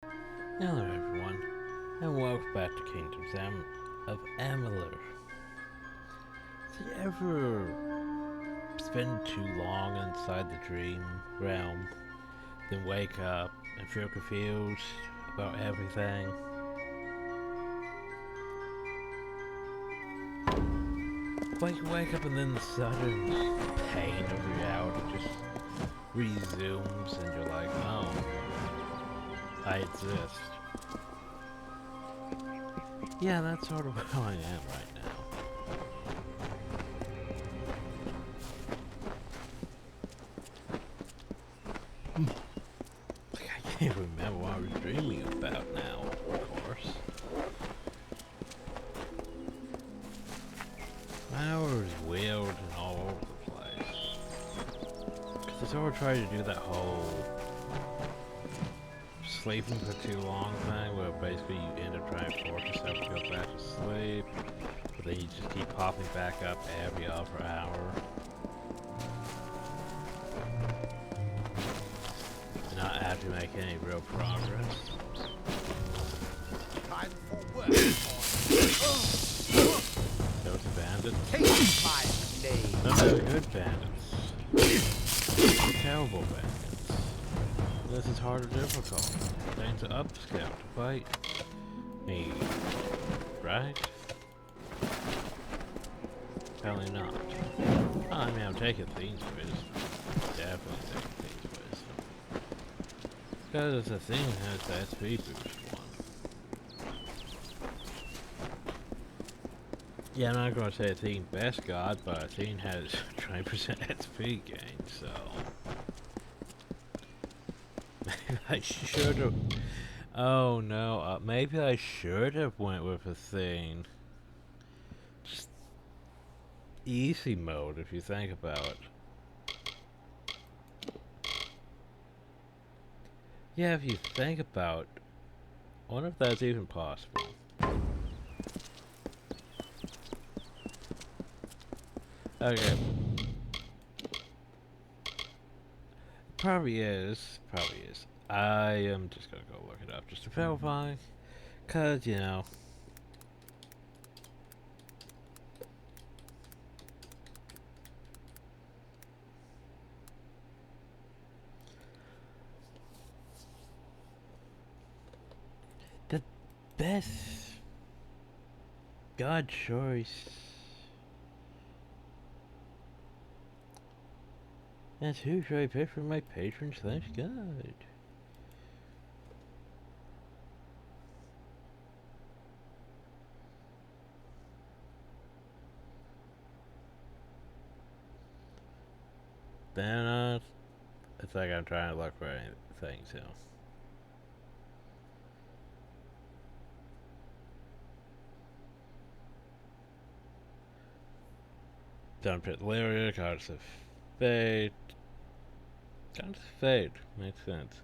Hello everyone, and welcome back to Kingdoms of Amalur. Do you ever spend too long inside the dream realm, then wake up and feel confused about everything? Wake up and then the sudden pain of reality just resumes and you're like, oh, I exist. Yeah, that's sort of where I am right now. Like, I can't remember what I was dreaming about now, of course. My hour is weird and all over the place. Because I sort of tried to do that whole sleeping for too long thing, where basically you end up trying to force yourself to go back to sleep, but then you just keep popping back up every other hour. And not actually making any real progress. Time for work. Those bandits. Take my name. No, they're good bandits. Terrible bandits. This is hard or difficult. Things to upscale to fight me, right? Apparently not. I mean, I'm taking things with. Definitely taking things with. Because the thing has the SP boost one. Yeah, I'm not going to say a thing best god, but a thing has 20% SP gain, so... Maybe I should have... Oh no, maybe I should have went with a thing. Just easy mode, if you think about it. Yeah, if you think about it, I wonder if that's even possible. Okay. Probably is. Probably is. I am just gonna go look it up just to verify. Cause, you know. The best god choice. That's who should I pick for my patron slash god? Then, it's like I'm trying to look for anything, so. Don't put Lyria, Cards of Fate. Cards of Fate, makes sense.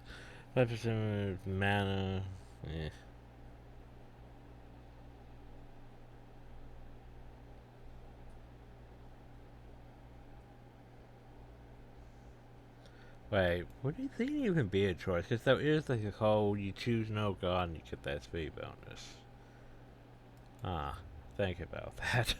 5% mana, eh. Wait, what do you think even be a choice? Because there is like a whole, you choose no god and you get that speed bonus. Ah, think about that.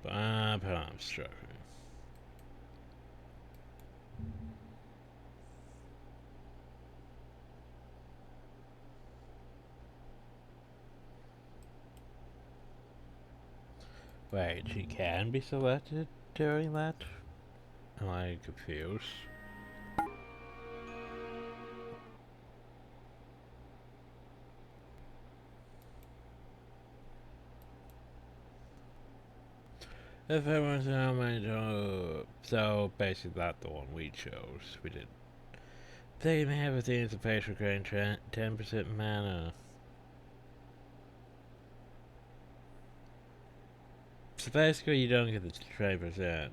But I'm struggling. Wait, she can be selected during that? Am I confused? If everyone's how many so basically not the one we chose. We did. They may have a thing as a facial gain 10% mana. So basically you don't get the 20%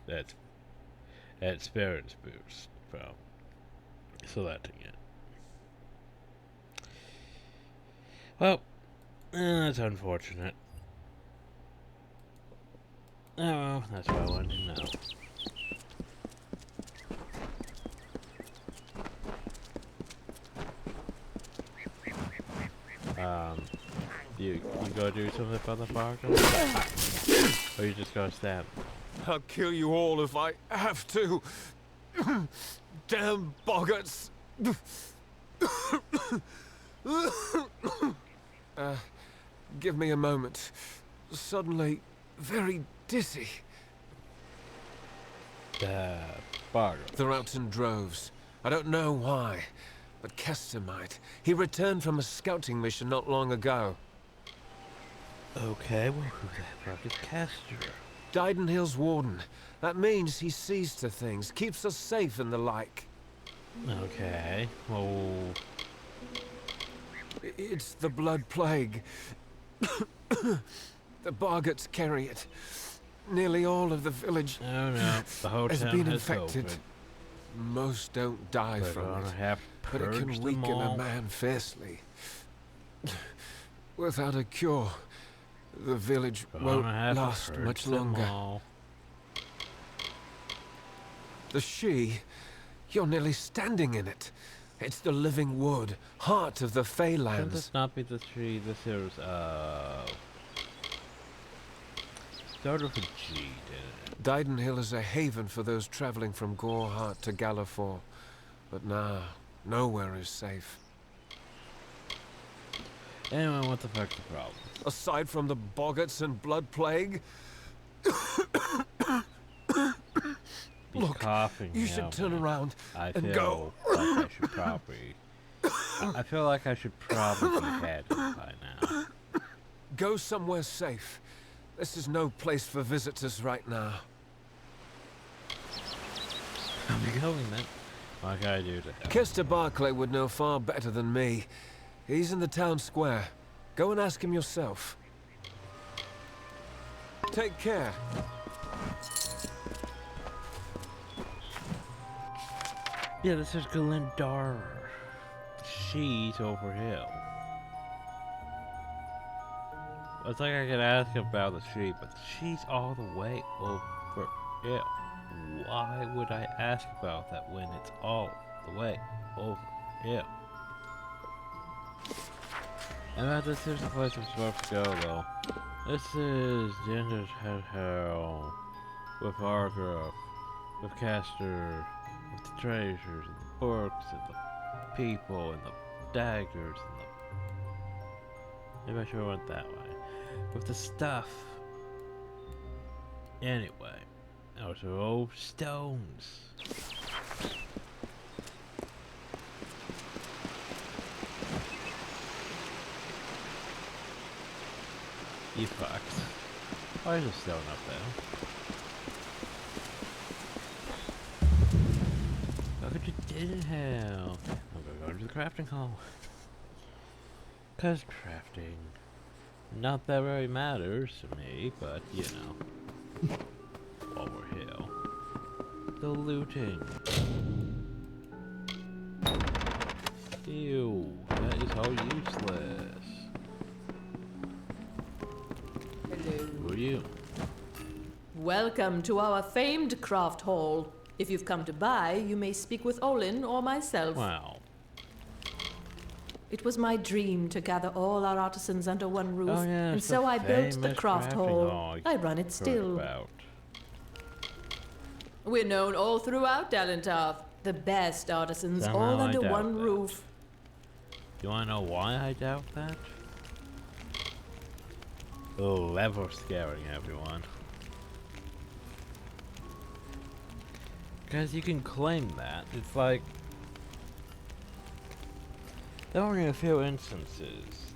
that's experience boost from selecting it. Well, that's unfortunate. Oh well, that's what I wanted to know. You go do something for the bargain? Or you just gonna stab? I'll kill you all if I have to. Damn boggarts. Give me a moment. Suddenly, very dizzy. Bargain. They're out in droves. I don't know why, but Kester might. He returned from a scouting mission not long ago. Okay, well who the fuck is Castor? Darden Hill's warden. That means he sees to things, keeps us safe and the like. Okay, well... It's the blood plague. The boggarts carry it. Nearly all of the village Oh no, the whole has town been has infected. COVID. Most don't die We're from gonna it, have to but it purge can them weaken all. a man fiercely. Without a cure, the village We're won't gonna have to last purge much them longer. all. The she, you're nearly standing in it. It's the living wood, heart of the Shouldn't Feylands. this not be the tree? This is, started with a G, didn't it? Darden Hill is a haven for those traveling from Gorehart to Galliford. But now, nowhere is safe. Anyway, what the fuck's the problem? Aside from the boggarts and blood plague, He's Look, coughing. you should turn around I and feel go. like I should probably... I feel like I should probably be headed by now. Go somewhere safe. This is no place for visitors right now. I'm going then. What can I do to help? Kester Barclay would know far better than me. He's in the town square. Go and ask him yourself. Take care. Yeah, this is Galindar. She's over hill. It's like I could ask about the sheep, but she's all the way over hill. Why would I ask about that when it's all the way over hill? And this is the place I'm supposed to go, though. This is Dinder's Head Hill with Argra, with Castor, with the treasures and the books and the people and the daggers and the... Maybe I should have went that way. With the stuff. Anyway. Those are old stones. You fucked. Why is a stone up there? Welcome to Darden Hill. I'm gonna go to the crafting hall. Cause crafting. Not that really matters to me, but you know. While we're here. The looting. Ew, that is all useless. Hello. Who are you? Welcome to our famed craft hall. If you've come to buy, you may speak with Olin or myself. Wow. It was my dream to gather all our artisans under one roof, Oh, yeah, and it's so the I built the famous craft crafting hall. hall I run it Heard still. about. We're known all throughout Dalentarth. The best artisans, Somehow all I under doubt one that. roof. You wanna know why I doubt that? Oh, level scaring everyone. Because you can claim that. It's like... There are only a few instances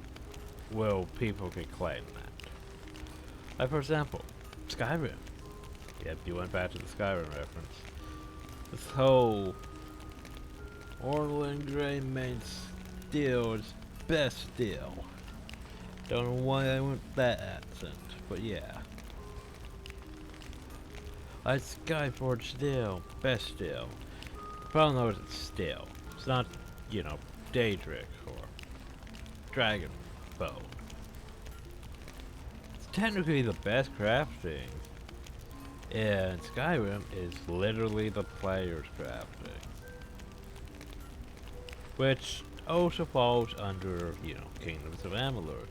where people can claim that. Like, for example, Skyrim. Yep, you went back to the Skyrim reference. This whole Orlin Grey main steel is best steel. Don't know why I went that accent, but yeah. Like Skyforge steel, best steel. The problem though is it's steel. It's not, you know, Daedric or Dragon Bone. It's technically the best crafting. And Skyrim is literally the player's crafting. Which also falls under, you know, Kingdoms of Amalur.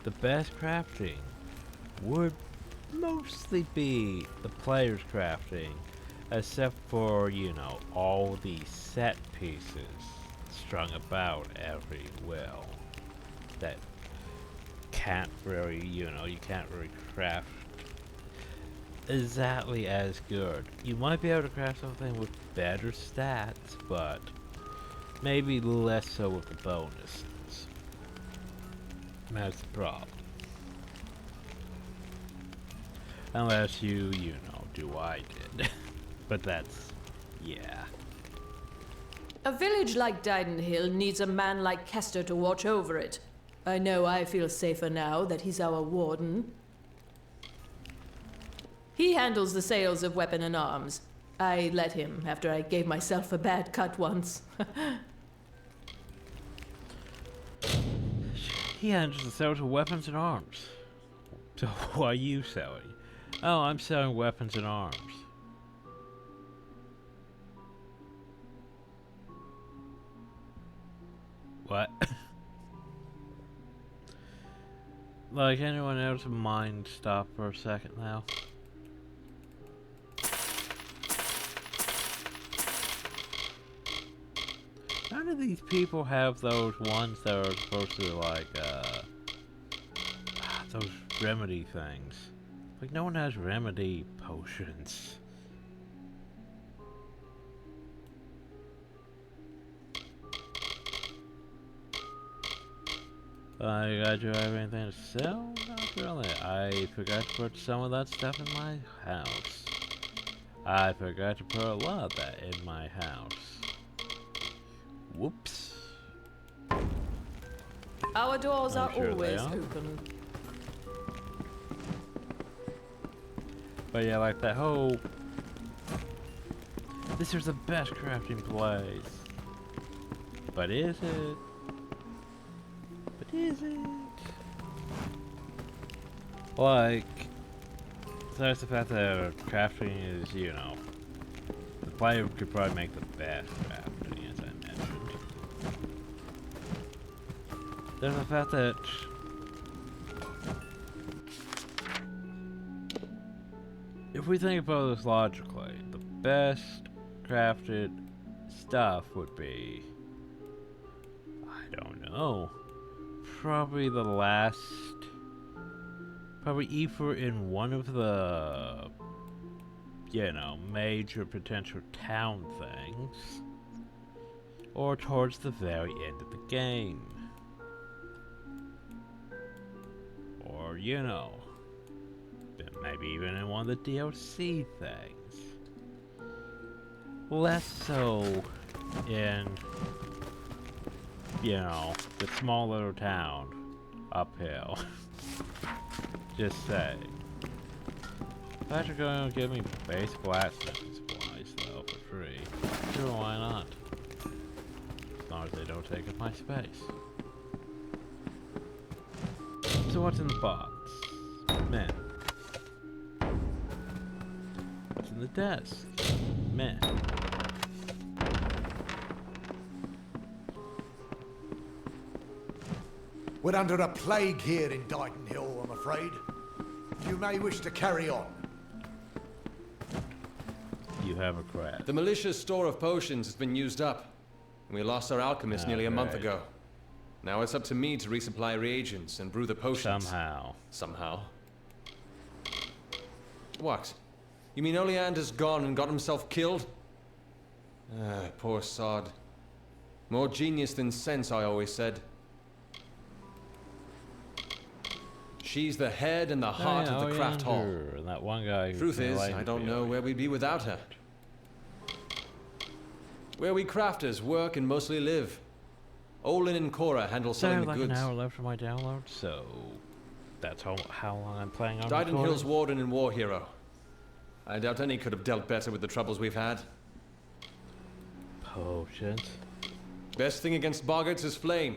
The best crafting would mostly be the player's crafting, except for, you know, all the set pieces strung about everywhere that can't really, you know, you can't really craft exactly as good. You might be able to craft something with better stats, but maybe less so with the bonuses. That's the problem. Unless you know, do what I did. But that's, yeah. A village like Darden Hill needs a man like Kester to watch over it. I know I feel safer now that he's our warden. He handles the sales of weapon and arms. I let him after I gave myself a bad cut once. He handles the sales of weapons and arms. So what are you selling? Oh, I'm selling weapons and arms. What? Like, anyone else mind stop for a second now? None of these people have those ones that are supposed to, like, those remedy things. Like, no one has remedy potions. You guys do have anything to sell? Not really. I forgot to put some of that stuff in my house. I forgot to put a lot of that in my house. Whoops. Our doors I'm are sure they always are. open. But yeah, like that whole... This is the best crafting place. But is it? But is it? Like... So that's the fact that crafting is, you know... The player could probably make the best crafting, as I mentioned. There's the fact that... If we think about this logically, the best crafted stuff would be... I don't know. Probably the last... Probably either in one of the... You know, major potential town things. Or towards the very end of the game. Or, you know... Maybe even in one of the DLC things. Less so in, you know, the small little town uphill. Just saying. If you're going to give me basic blacksmithing supplies, though, for free, sure, why not? As long as they don't take up my space. So what's in the box? Men. What's in the desk? Men. We're under a plague here in Darden Hill, I'm afraid. You may wish to carry on. You have a craft. The militia's store of potions has been used up. We lost our alchemist nearly a month ago. Now it's up to me to resupply reagents and brew the potions. Somehow. What? You mean Oleander's gone and got himself killed? Ah, poor sod. More genius than sense, I always said. She's the head and the heart of the craft hall. And that one guy. Truth is, I don't know where we'd be without her. Where we crafters work and mostly live. Olin and Cora handle selling the like goods. An hour left for my download, so that's how long I'm planning on Darden Hill's warden and war hero. I doubt any could have dealt better with the troubles we've had. Potions. Best thing against boggarts is flame.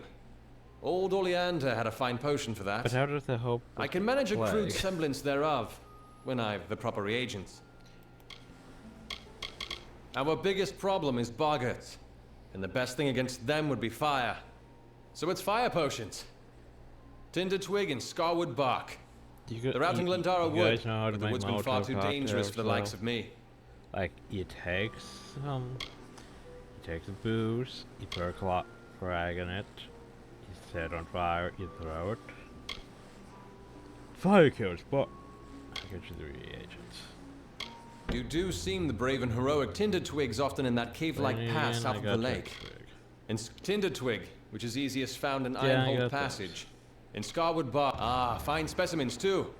Old Oleander had a fine potion for that. But how does the hope? I can manage a crude semblance thereof, when I've the proper reagents. Our biggest problem is boggarts, and the best thing against them would be fire. So it's fire potions. Tinder twig and scarwood bark. They're out in Glendara Wood, but the wood's been far too dangerous for the likes of me. Like, you take the booze, you put a frag in it, you set it on fire, you throw it. Fire kills, but I get you the reagents. You do seem the brave and heroic Tinder twigs often in that cave-like pass south of the lake. In Tinder twig, which is easiest found in Ironhold Passage. In Scarwood Bar. Ah, fine specimens too.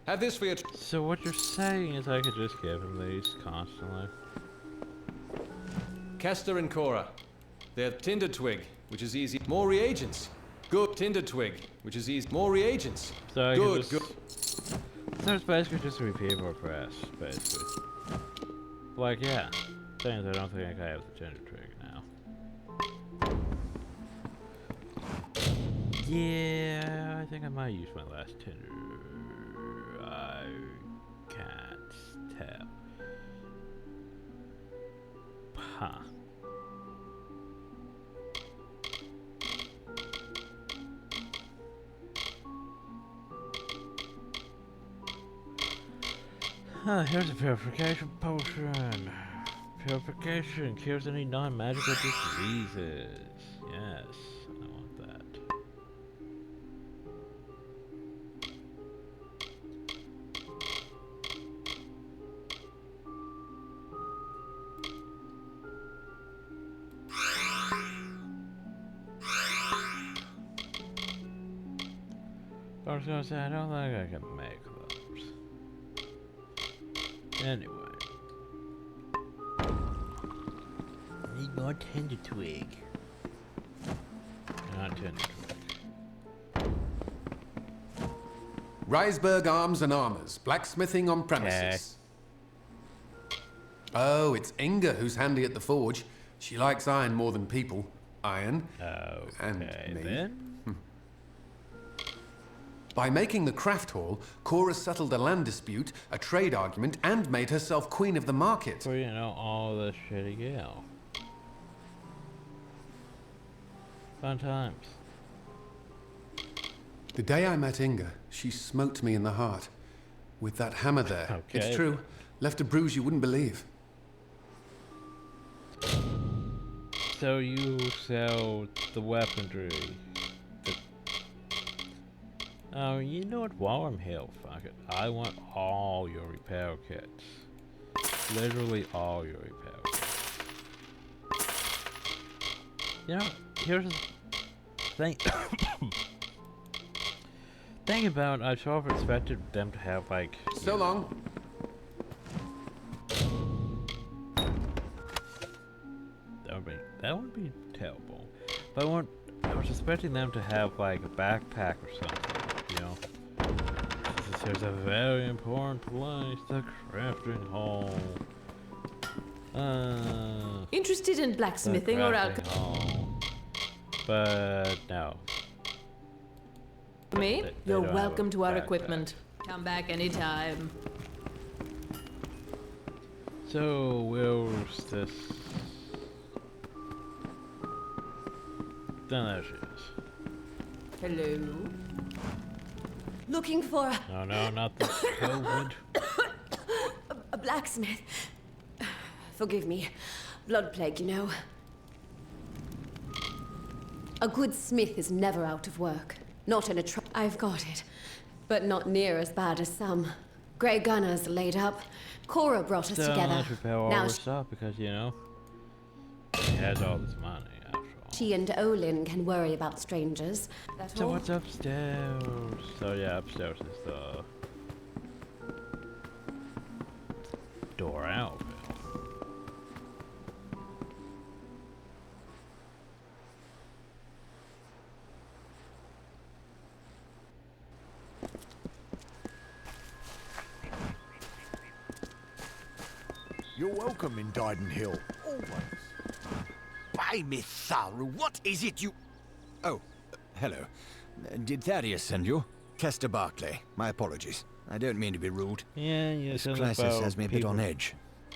Have this for your... So what you're saying is I could just give him these constantly. Kester and Cora. They're Tinder twig, which is easy. More reagents. Good. Tinder twig, which is easy. More reagents. So good. So it's basically just a repeat request, basically. Like, yeah. Things I don't think I have the Tinder twig now. Yeah, I think I might use my last Tinder. I can't tell. Huh. Here's a purification potion. Purification cures any non-magical diseases. Yes, I want that. I was gonna say, I don't think I can make those. Anyway. Need more Tinder twig. Not Tinder twig. Reisberg Arms and Armors, blacksmithing on premises. Oh, it's Inga who's handy at the forge. She likes iron more than people. Iron. Okay, and me. then. By making the craft hall, Cora settled a land dispute, a trade argument, and made herself queen of the market. For, you know, all this shitty gal. Fun times. The day I met Inga, she smote me in the heart. With that hammer there. Okay. It's true. Left a bruise you wouldn't believe. So you sell the weaponry. Oh, you know what? While I'm here, fuck it. I want all your repair kits. Literally all your repair kits. You know, here's the thing. Thing about, I sort of expected them to have like. So long. That would be terrible. But I was expecting them to have like a backpack or something. You know, there's a very important place, the crafting hall. Interested in blacksmithing or alchemy? But no. Me? They You're don't have welcome a to our backpack. equipment. Come back anytime. So where's this? Then there she is. Hello. Looking for No, not the COVID. a blacksmith. Forgive me. Blood plague, you know. A good smith is never out of work. Not in a I've got it. But not near as bad as some. Grey Gunner's laid up. Cora brought us together. Let's repair all Now this stuff because, you know, she has all this money after all. Archie and Olin can worry about strangers. That's So all. what's upstairs? So yeah, upstairs is the door out. You're welcome in Darden Hill. Always. Why, Miss Tharu, what is it you... Oh, hello. Did Thaddeus send you? Kester Barclay. My apologies. I don't mean to be rude. Yeah, yeah. This crisis has me a bit on edge.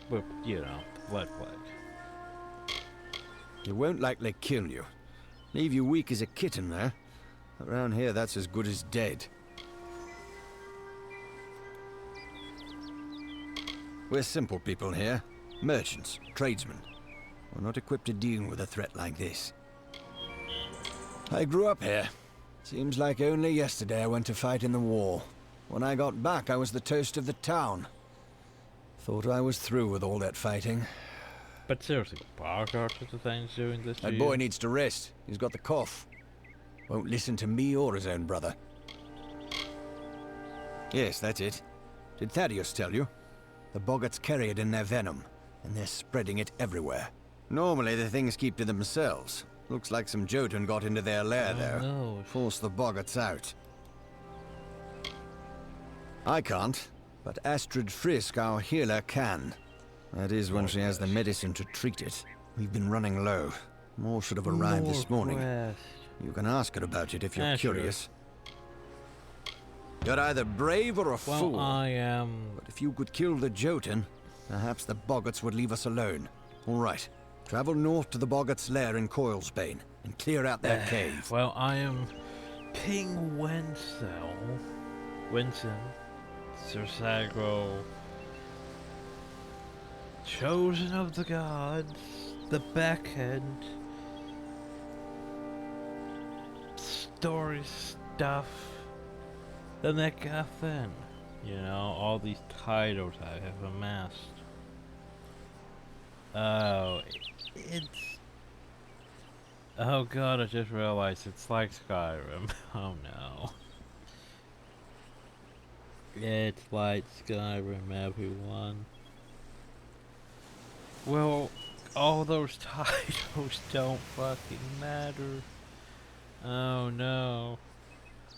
But, you know, blood plague. It won't likely kill you. Leave you weak as a kitten, though. Around here, that's as good as dead. We're simple people here. Merchants, tradesmen. We're not equipped to deal with a threat like this. I grew up here. Seems like only yesterday I went to fight in the war. When I got back, I was the toast of the town. Thought I was through with all that fighting. But seriously, Bargart is the things doing this to That you? boy needs to rest. He's got the cough. Won't listen to me or his own brother. Yes, that's it. Did Thaddeus tell you? The boggarts carry it in their venom, and they're spreading it everywhere. Normally the things keep to themselves. Looks like some Jotun got into their lair there. No. Forced the boggarts out. I can't, but Astrid Frisk, our healer, can. That is when she has the medicine to treat it. We've been running low. More should have arrived this morning. You can ask her about it if you're curious. You're either brave or a fool. I am... But if you could kill the Jotun, perhaps the boggarts would leave us alone. All right. Travel north to the boggarts' lair in Coilsbane and clear out their cave. Well, I am King Wenzel. Winston. Sir Sagro. Chosen of the gods. The backhand. Story stuff. The MacGuffin. You know, all these titles I have amassed. Oh, it's... Oh god, I just realized it's like Skyrim. Oh no. It's like Skyrim, everyone. Well, all those titles don't fucking matter. Oh no.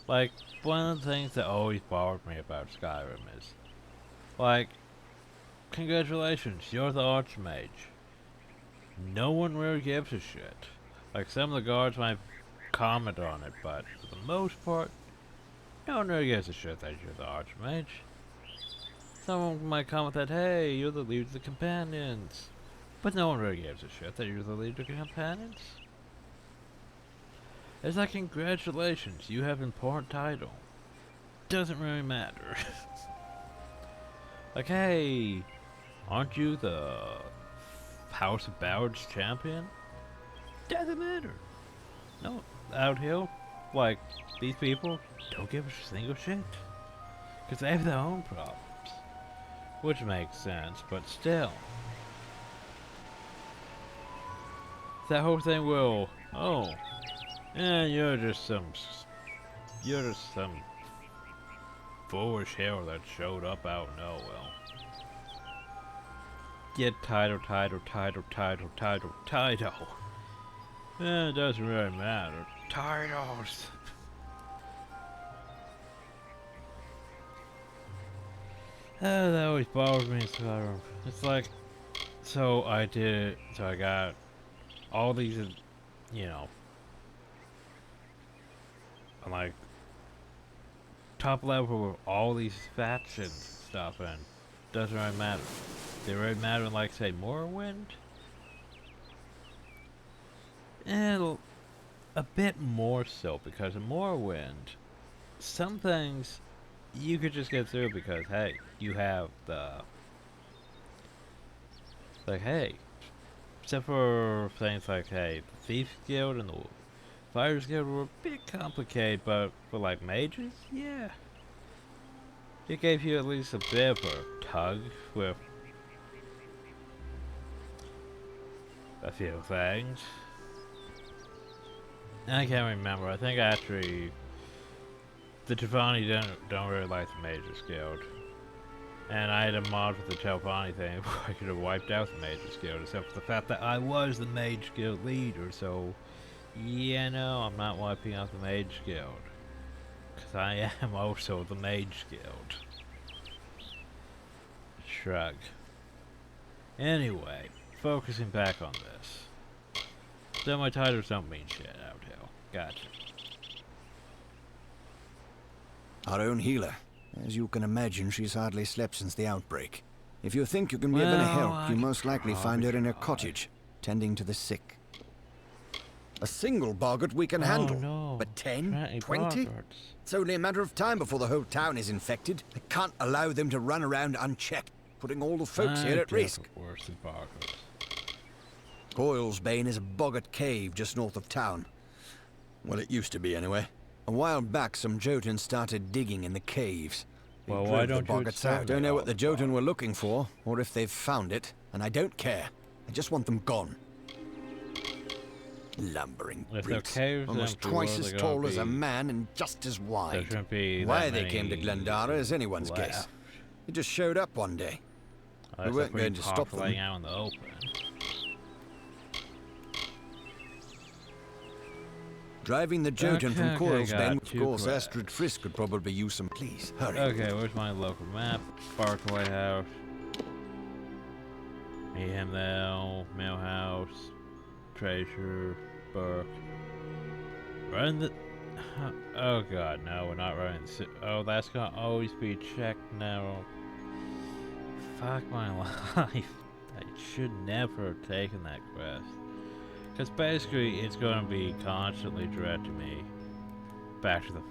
Like, one of the things that always bothered me about Skyrim is, like, congratulations, you're the Archmage. No one really gives a shit. Like, some of the guards might comment on it, but for the most part, no one really gives a shit that you're the Archmage. Someone might comment that, hey, you're the leader of the companions. But no one really gives a shit that you're the leader of the companions. It's like, congratulations, you have an important title. Doesn't really matter. Like, hey, aren't you the House of Ballard's champion? Doesn't matter. No, out here, like, these people don't give a single shit. Because they have their own problems. Which makes sense, but still. That whole thing will, oh, yeah, you're just some foolish hero that showed up out of nowhere. Get title. Eh, it doesn't really matter. Titles. That always bothers me. It's like, so I got all these, you know, I'm like top level with all these factions stuff, and doesn't really matter. They really matter in, like, say, Morrowind? And a bit more so, because in Morrowind, some things you could just get through because, hey, you have the, like, hey, except for things like, hey, the Thief Guild and the Fighters Guild were a bit complicated, but for, like, mages, yeah. It gave you at least a bit of a tug with a few things. I can't remember. I think actually the Giovanni don't really like the Mages Guild. And I had a mod with the Giovanni thing where I could have wiped out the Mages Guild, except for the fact that I was the Mage Guild leader, so yeah, no, I'm not wiping out the Mage Guild. Because I am also the Mage Guild. Shrug. Anyway, focusing back on this. So my titles don't mean shit, Outhill. Gotcha. Our own healer. As you can imagine, she's hardly slept since the outbreak. If you think you can be of any help, you most likely find her in her cottage, tending to the sick. A single boggart we can handle, no. but 10, 20? Boggarts. It's only a matter of time before the whole town is infected. I can't allow them to run around unchecked, putting all the folks here at risk. Worse than boggarts. Coilsbane is a boggart cave just north of town. Well, it used to be anyway. A while back, some Jotun started digging in the caves. They Well, drove why the don't you boggarts out. Don't know what the Jotun were looking for, or if they've found it, and I don't care. I just want them gone. Lumbering If they're brutes, caves almost empty, twice where as are they tall gonna as a be? man and just as There wide. shouldn't be Why that they came to many Glendara is anyone's guess. left. They just showed up one day. Unless weren't they're going to stop them. populating out in the open. Driving the Jotun from Okay, Coilsbane, got of two course, quests. Astrid Frisk could probably use some. Please, hurry. Okay, where's my local map? Barclay House. Mayhem Mill House. Treasure. Burke. Run the... Oh god, no, we're not running the... Oh, that's gonna always be checked now. Fuck my life. I should never have taken that quest. Because basically, it's going to be constantly directing me back to the...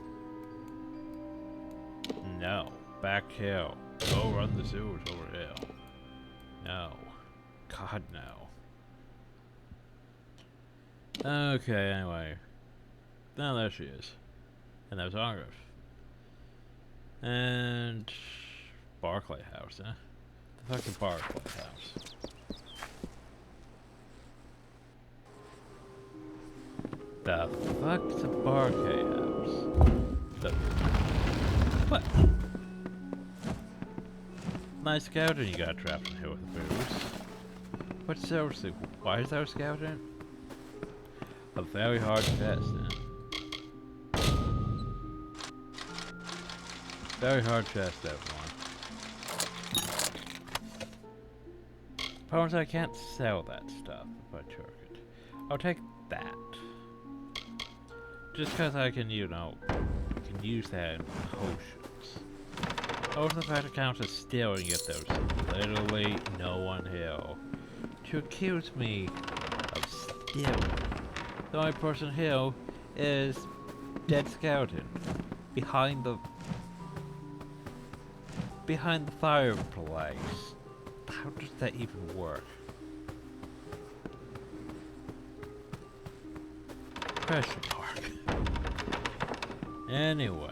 No. Back hill. Go run the sewers over hill. No. God, no. Okay, anyway. Now there she is. And there's Argos. And... Barclay House, huh? The fucking Barclay House. The fuck's a Barclay House? The... What? Nice scouting you got trapped in here with the booze. But seriously, why is there scouting? A very hard test, then. Very hard chest, everyone. Problems I can't sell that stuff if I took it. I'll take that. Just because I can, you know, can use that in potions. Also the fact it counts as stealing yet there's literally no one here to accuse me of stealing. The only person here is dead scouting behind the fireplace. How does that even work? Question mark. Anyway.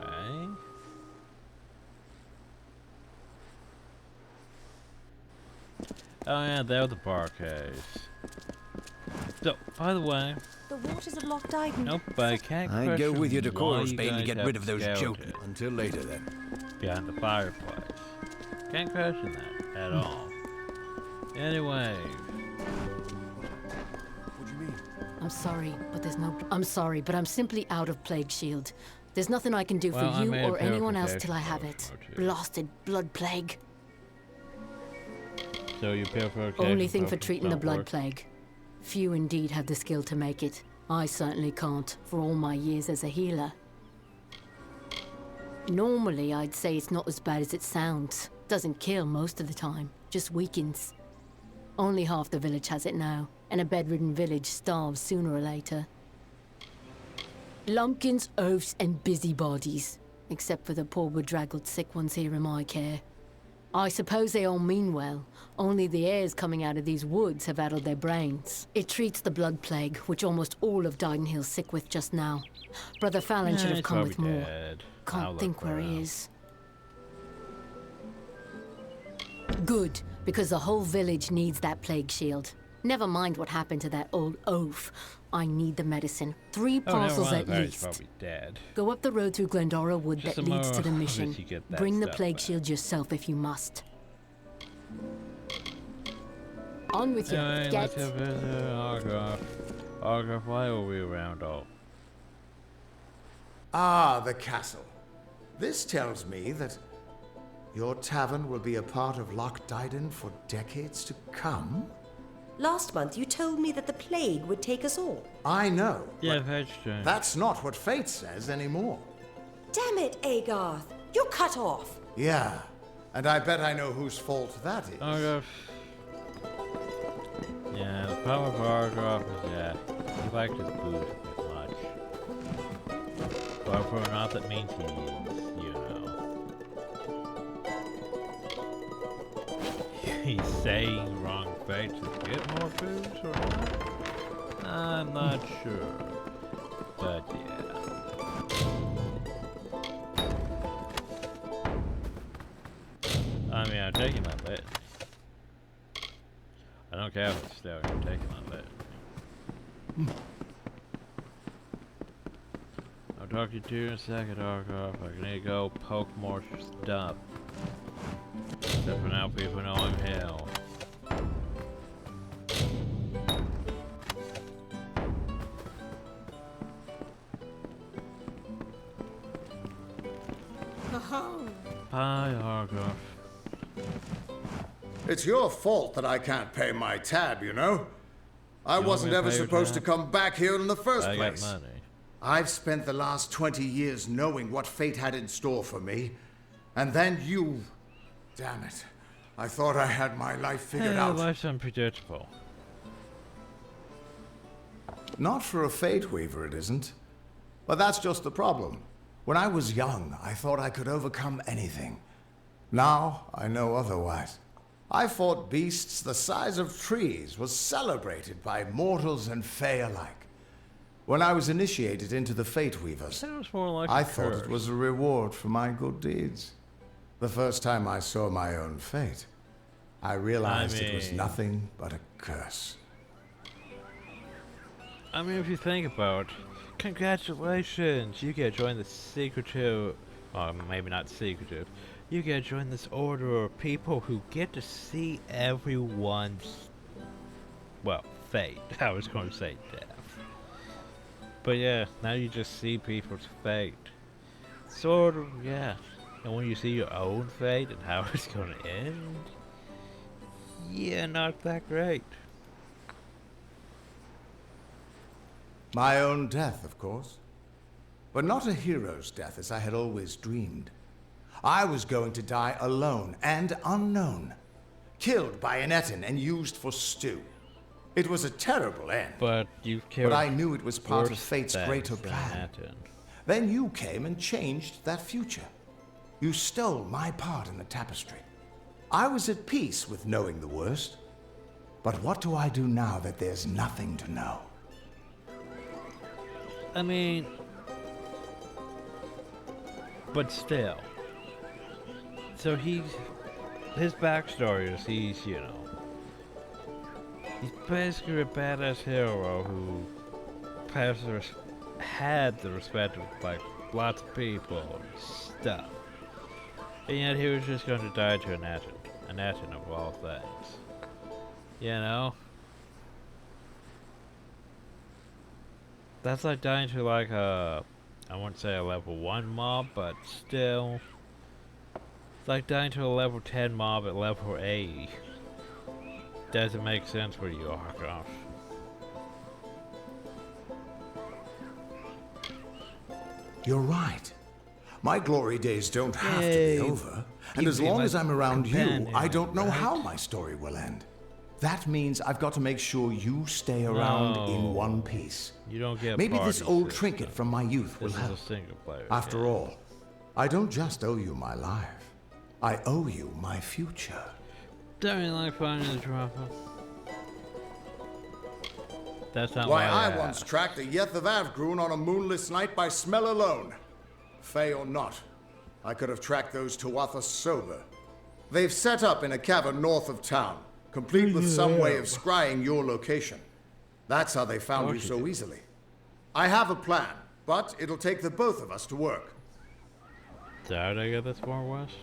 Oh yeah, they're the Barcays. So, by the way, The waters of Loch Dyden. nope, I can't I'd go with you to question why Coilsbane to guys get have rid of those scouted Jotun. Until later, then. behind the fireplace. Can't question that at all. Anyway, What do you mean? I'm sorry, but there's no. I'm sorry, but I'm simply out of Plague Shield. There's nothing I can do Well, for I you made a or anyone else till I purification have it. potion or two. Blasted blood plague. so you purification Only thing for potions treating the don't blood work? plague. Few indeed have the skill to make it. I certainly can't, for all my years as a healer. Normally, I'd say it's not as bad as it sounds. Doesn't kill most of the time, just weakens. Only half the village has it now, and a bedridden village starves sooner or later. Lumpkins, oafs, and busybodies, except for the poor bedraggled sick ones here in my care. I suppose they all mean well, only the airs coming out of these woods have addled their brains. It treats the blood plague, which almost all of Darden Hill's sick with just now. Brother Fallon should have he's come with probably more. dead. I'll Can't look think where he around. is. Good, because the whole village needs that plague shield. Never mind what happened to that old oaf. I need the medicine. 3 Oh, never parcels mind, at the guy's least. probably dead. Go up the road through Glendora Wood Just that some leads to the more mission. obvious you get that Bring the stuff plague back. shield yourself if you must. On with you. Anyway, Get. let's go visit Argos. Argos, why are we around all? Ah, the castle. This tells me that your tavern will be a part of Loch Dyden for decades to come. Last month you told me that the plague would take us all. I know. Yeah, but that's true. that's not what fate says anymore. Damn it, Agarth. You're cut off. Yeah, and I bet I know whose fault that is. Argos. Yeah, the problem with Argos is, yeah, he likes his booze a bit much. But for not that means he's, you know. He's saying wrong fates to get more booze or not? I'm not sure. But yeah. I mean, I'm taking my bet. I don't care if it's still, I'm taking my bet. I'll talk to you two in a second, Argos. I need to go poke more stuff. Except for now, people know I'm hell. Bye, Argos. It's your fault that I can't pay my tab, you know? I You want wasn't me to ever pay your supposed to tab? come back here in the first I got place. money. I've spent the last 20 years knowing what fate had in store for me. And then you... Damn it. I thought I had my life figured out. Life's unpredictable. Not for a fate weaver, it isn't. But that's just the problem. When I was young, I thought I could overcome anything. Now, I know otherwise. I fought beasts the size of trees, was celebrated by mortals and fae alike. When I was initiated into the Fate Weavers, Sounds more like I a thought curse. it was a reward for my good deeds. The first time I saw my own fate, I realized it was mean- nothing but a curse. I mean, if you think about it, congratulations! You get to join the secretive, or maybe not secretive, you get to join this order of people who get to see everyone's, well, fate. I was going to say death. But yeah, now you just see people's fate. Sort of, yeah. And when you see your own fate and how it's going to end, yeah, not that great. My own death, of course. But not a hero's death as I had always dreamed. I was going to die alone and unknown. Killed by an Etin and used for stew. It was a terrible end. But you killed. But I knew it was part of worse fate's things greater than plan. Aten. Then you came and changed that future. You stole my part in the tapestry. I was at peace with knowing the worst. But what do I do now that there's nothing to know? I mean, but still. So his backstory is he's, you know, he's basically a badass hero who had the respect of, like, lots of people and stuff. And yet he was just going to die to an Aten of all things. You know? That's like dying to like a, I wouldn't say a level 1 mob, but still. It's like dying to a level 10 mob at level 80. Doesn't make sense for you, Argos. You're right. My glory days don't have to Yay. be over. And You'd as be long my as I'm around you, companion, I don't know right? how my story will end. That means I've got to make sure you stay around in No. one piece. You don't get Maybe this party old system. trinket from my youth will This is help. a single player. After game. all, I don't just owe you my life. I owe you my future. Don't you like finding the dropper? That's not Why, why I once tracked a Yeth of Avgrun on a moonless night by smell alone. Fey or not, I could have tracked those Tuatha sober. They've set up in a cavern north of town, complete with some way of scrying your location. That's how they found you so easily. I have a plan, but it'll take the both of us to work. So how did I get this far west?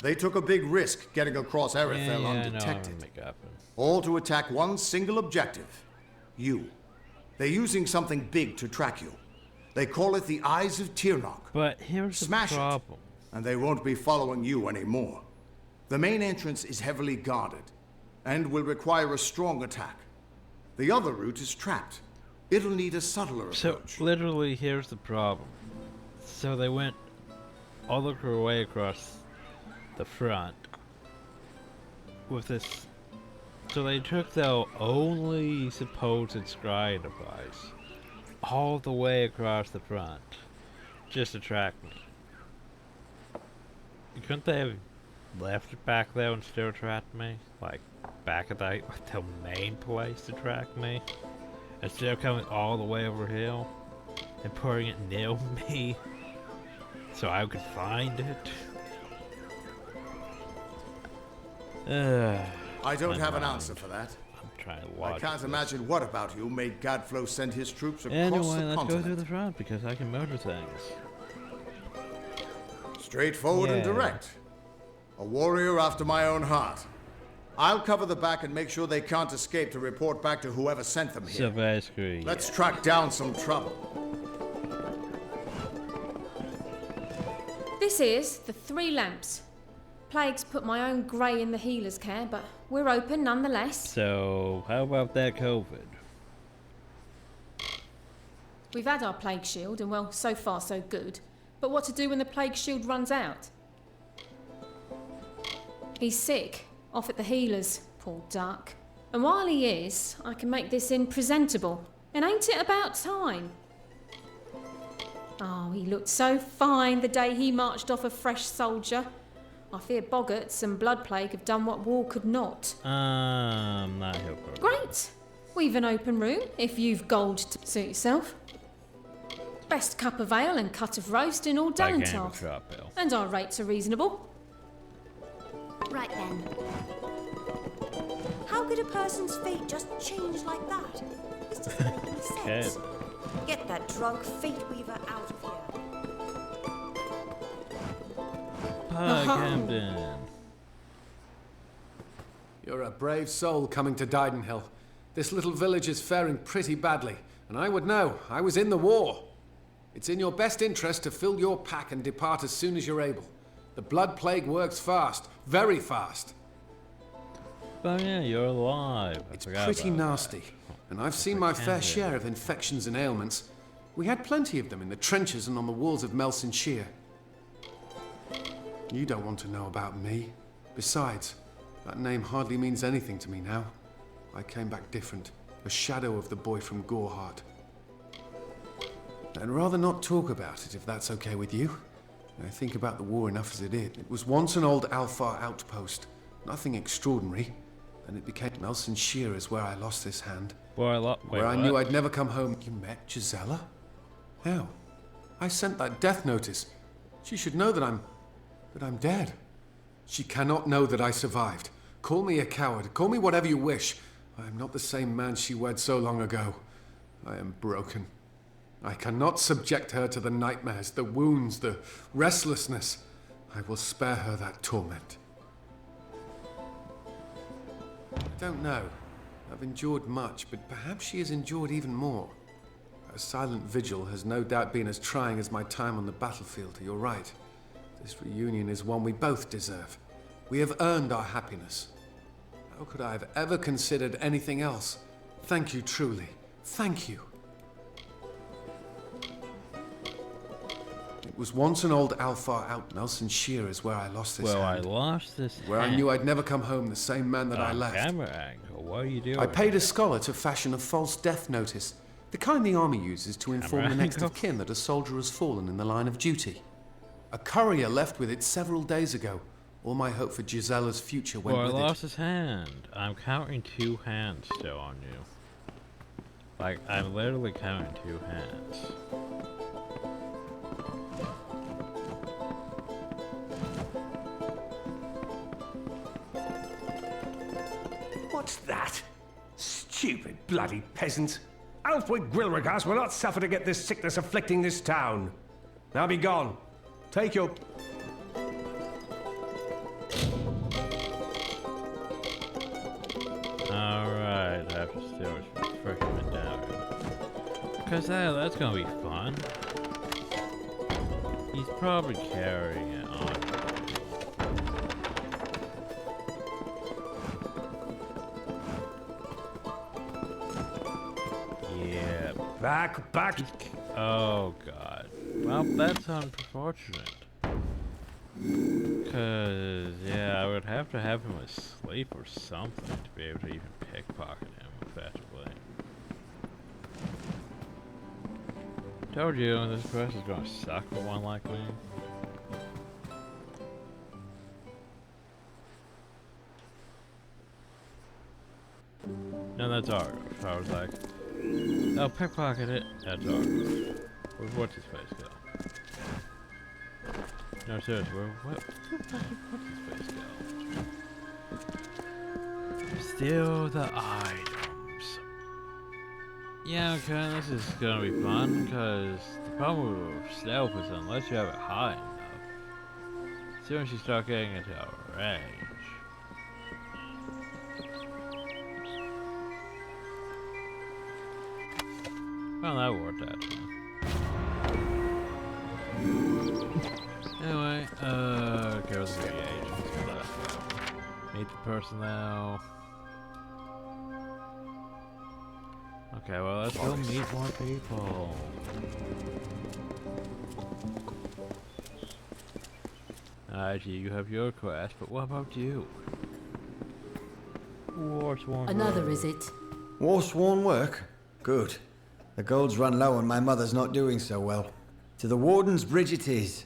They took a big risk getting across Erithel undetected. All to attack one single objective. You. They're using something big to track you. They call it the Eyes of Tirnoch. But here's the problem. And they won't be following you anymore. The main entrance is heavily guarded, and will require a strong attack. The other route is trapped. It'll need a subtler approach. So, literally, here's the problem. So they went all the way across the front with this. So they took the only supposed scry device all the way across the front just to track me. Couldn't they have left it back there and still tracked me? Like, back at the main place to track me? Instead of coming all the way over hill and putting it near me so I could find it? I don't have an answer for that. I'm trying to watch. I can't imagine what about you made Gadflow send his troops across anyway, the let's continent. go through the front because I can murder things. Straightforward and direct. A warrior after my own heart. I'll cover the back and make sure they can't escape to report back to whoever sent them here. So basically, let's track down some trouble. This is the 3 lamps. Plague's put my own grey in the healer's care, but we're open nonetheless. So, how about that COVID? We've had our plague shield, and well, so far so good. But what to do when the plague shield runs out? He's sick, off at the healer's, poor duck. And while he is, I can make this inn presentable. And ain't it about time? Oh, he looked so fine the day he marched off a fresh soldier. I fear boggarts and blood plague have done what war could not. Not here for Great! We've an open room, if you've gold to suit yourself. Best cup of ale and cut of roast in all Dallentov. And our rates are reasonable. Right then. How could a person's fate just change like that? This doesn't make any sense. Get that drunk fate weaver out of here. Camden. You're a brave soul coming to Darden Hill. This little village is faring pretty badly, and I would know. I was in the war. It's in your best interest to fill your pack and depart as soon as you're able. The blood plague works fast, very fast. Oh yeah, you're alive. It's pretty nasty, and I've seen my fair share of infections and ailments. We had plenty of them in the trenches and on the walls of Melson Shear. You don't want to know about me. Besides, that name hardly means anything to me now. I came back different, a shadow of the boy from Goreheart. I'd rather not talk about it if that's okay with you. I think about the war enough as it is. It was once an old Alfar outpost, nothing extraordinary. Then it became Melson Shear is where I lost this hand. Where I knew I'd never come home. You met Gisela? How? I sent that death notice. She should know that I'm dead. She cannot know that I survived. Call me a coward, call me whatever you wish. I am not the same man she wed so long ago. I am broken. I cannot subject her to the nightmares, the wounds, the restlessness. I will spare her that torment. I don't know. I've endured much, but perhaps she has endured even more. Her silent vigil has no doubt been as trying as my time on the battlefield. You're right. This reunion is one we both deserve. We have earned our happiness. How could I have ever considered anything else? Thank you, truly. Thank you. It was once an old Alfar out. Melson Shear is where I lost this hand. I lost this Where I knew I'd never come home the same man that I left. Camera angle. What are you doing? I paid a scholar to fashion a false death notice. The kind the army uses to inform the next of kin that a soldier has fallen in the line of duty. A courier left with it several days ago. All my hope for Gisela's future went with it. I lost his hand. I'm counting 2 hands still on you. Like, I'm literally counting 2 hands. What's that? Stupid bloody peasants. Alfred Gwilregas will not suffer to get this sickness afflicting this town. Now be gone. Take your... Alright, I have to steal his freshman down. Because that's gonna be fun. He's probably carrying it on. Yeah. Back. Oh god. Well, that's unfortunate. Cause yeah, I would have to have him asleep or something to be able to even pickpocket him effectively. Told you, this quest is gonna suck for one like me. No, that's Argo. So I was like, oh, pickpocket it. That's Argo. What's his face go? No, seriously, what's his face go? Steal the items. Yeah, okay, this is gonna be fun, because the problem with stealth is unless you have it high enough, as soon as you start getting into a range. Well, that worked out. Anyway, go with the agents. Meet the personnel. Okay, well, let's go meet more people. Alright, you have your quest, but what about you? Warsworn Another, work. is it? Warsworn work? Good. The gold's run low and my mother's not doing so well. To the Warden's bridge it is.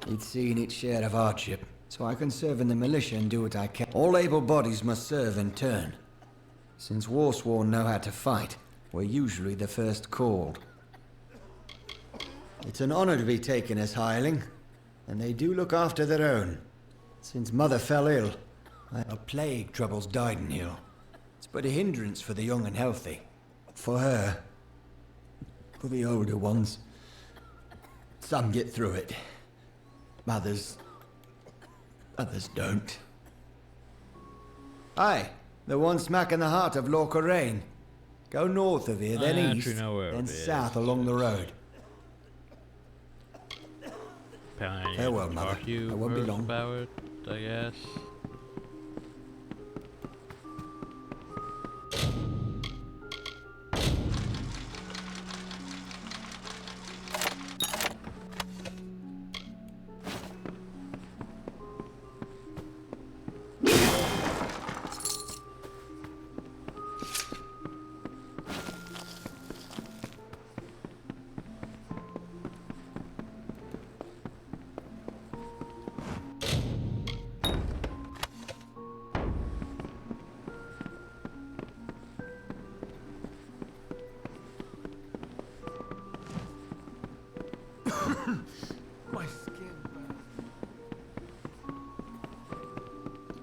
It's seen its share of hardship, so I can serve in the militia and do what I can. All able bodies must serve in turn. Since Warsworn know how to fight, we're usually the first called. It's an honor to be taken as hireling, and they do look after their own. Since Mother fell ill, a plague troubles Darden Hill. It's but a hindrance for the young and healthy. For her, for the older ones, some get through it. Others don't. Aye, the one smack in the heart of Lorca. Go north of here, then east, then south along the road. Farewell, Mother. I won't be long. About it, I guess. My skin burns.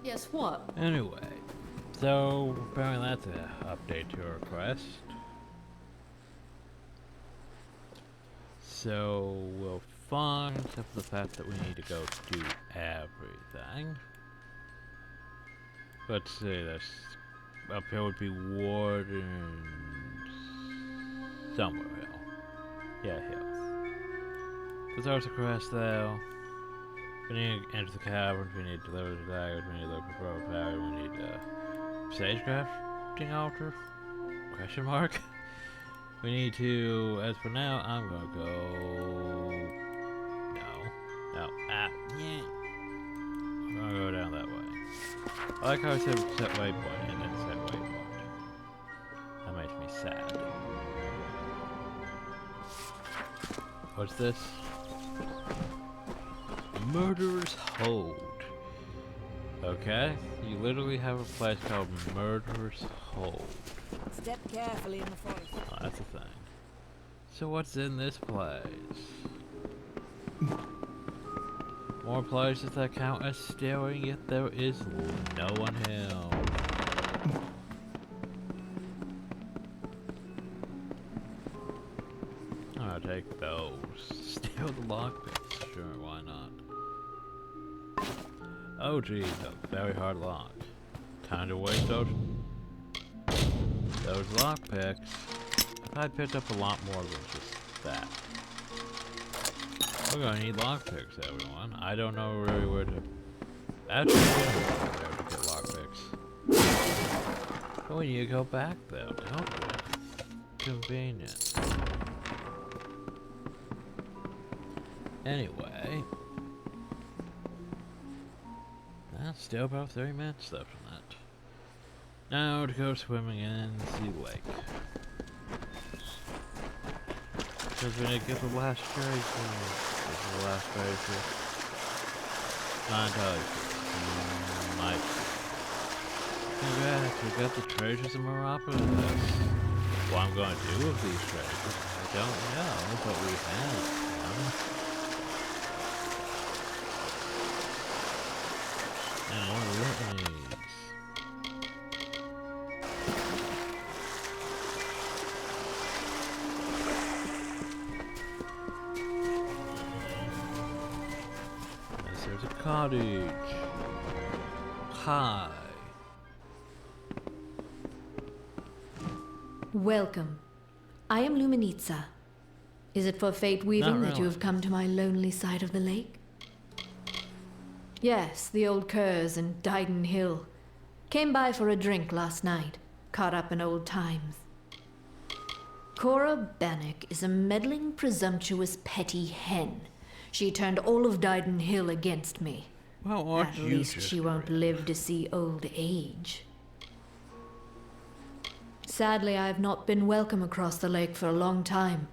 Yes, what? Anyway, so apparently that's an update to our quest. So we'll find, except for the fact that we need to go do everything. Let's see, this up here would be Warden's somewhere hill. Yeah, hill. So there's a quest though. We need to enter the caverns, we need to deliver the daggers, we need to look for power, we need sage crafting altar? Question mark? We need to, as for now, I'm gonna go... No, yeah. I'm gonna go down that way. I like how I said set waypoint and then set waypoint. That makes me sad. What's this? Murderer's Hold. Okay, you literally have a place called Murderer's Hold. Step carefully in the forest. Oh, that's a thing. So what's in this place? More places that count as stealing, yet there is no one here. I'll take those. Steal the lockpicks. Sure, why not? Oh geez, a very hard lock. Time to waste those lockpicks. I picked up a lot more than just that. We're gonna need lockpicks, everyone. I don't know really where to actually get lockpicks. But we need to go back though, don't we? Convenient. Anyway. That's still about 30 minutes left on that. Now to go swimming in the lake. Because we need to get the last treasure. The last treasure. Not entirely sure. Might be. Congrats, we got the treasures of Meropolis. What I'm going to do with these treasures, I don't know, but we have some. And more litanies. Yes, there's a cottage. Hi. Welcome. I am Luminitza. Is it for fate weaving that you have come to my lonely side of the lake? Yes, the old curs and Darden Hill. Came by for a drink last night, caught up in old times. Cora Bannock is a meddling, presumptuous, petty hen. She turned all of Darden Hill against me. Well, at least she won't live to see old age. Sadly, I have not been welcome across the lake for a long time.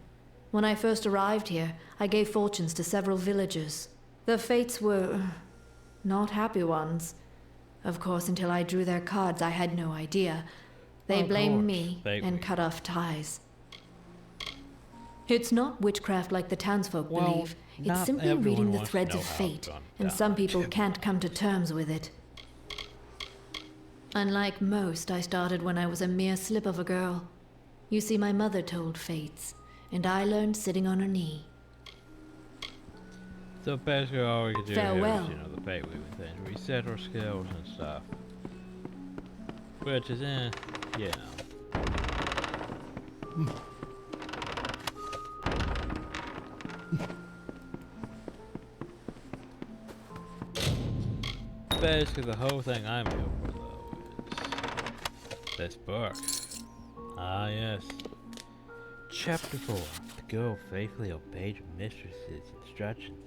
When I first arrived here, I gave fortunes to several villagers. The fates were not happy ones. Of course, until I drew their cards, I had no idea. They blamed me and cut off ties. It's not witchcraft like the townsfolk believe. It's simply reading the threads of fate, and some people can't come to terms with it. Unlike most, I started when I was a mere slip of a girl. You see, my mother told fates, and I learned sitting on her knee. So basically all we can do Farewell. here is, the fate weaving thing. Reset our skills and stuff. Which is, Basically the whole thing I'm here for, though, is this book. Ah, yes. Chapter 4. The girl faithfully obeyed her mistress's instructions,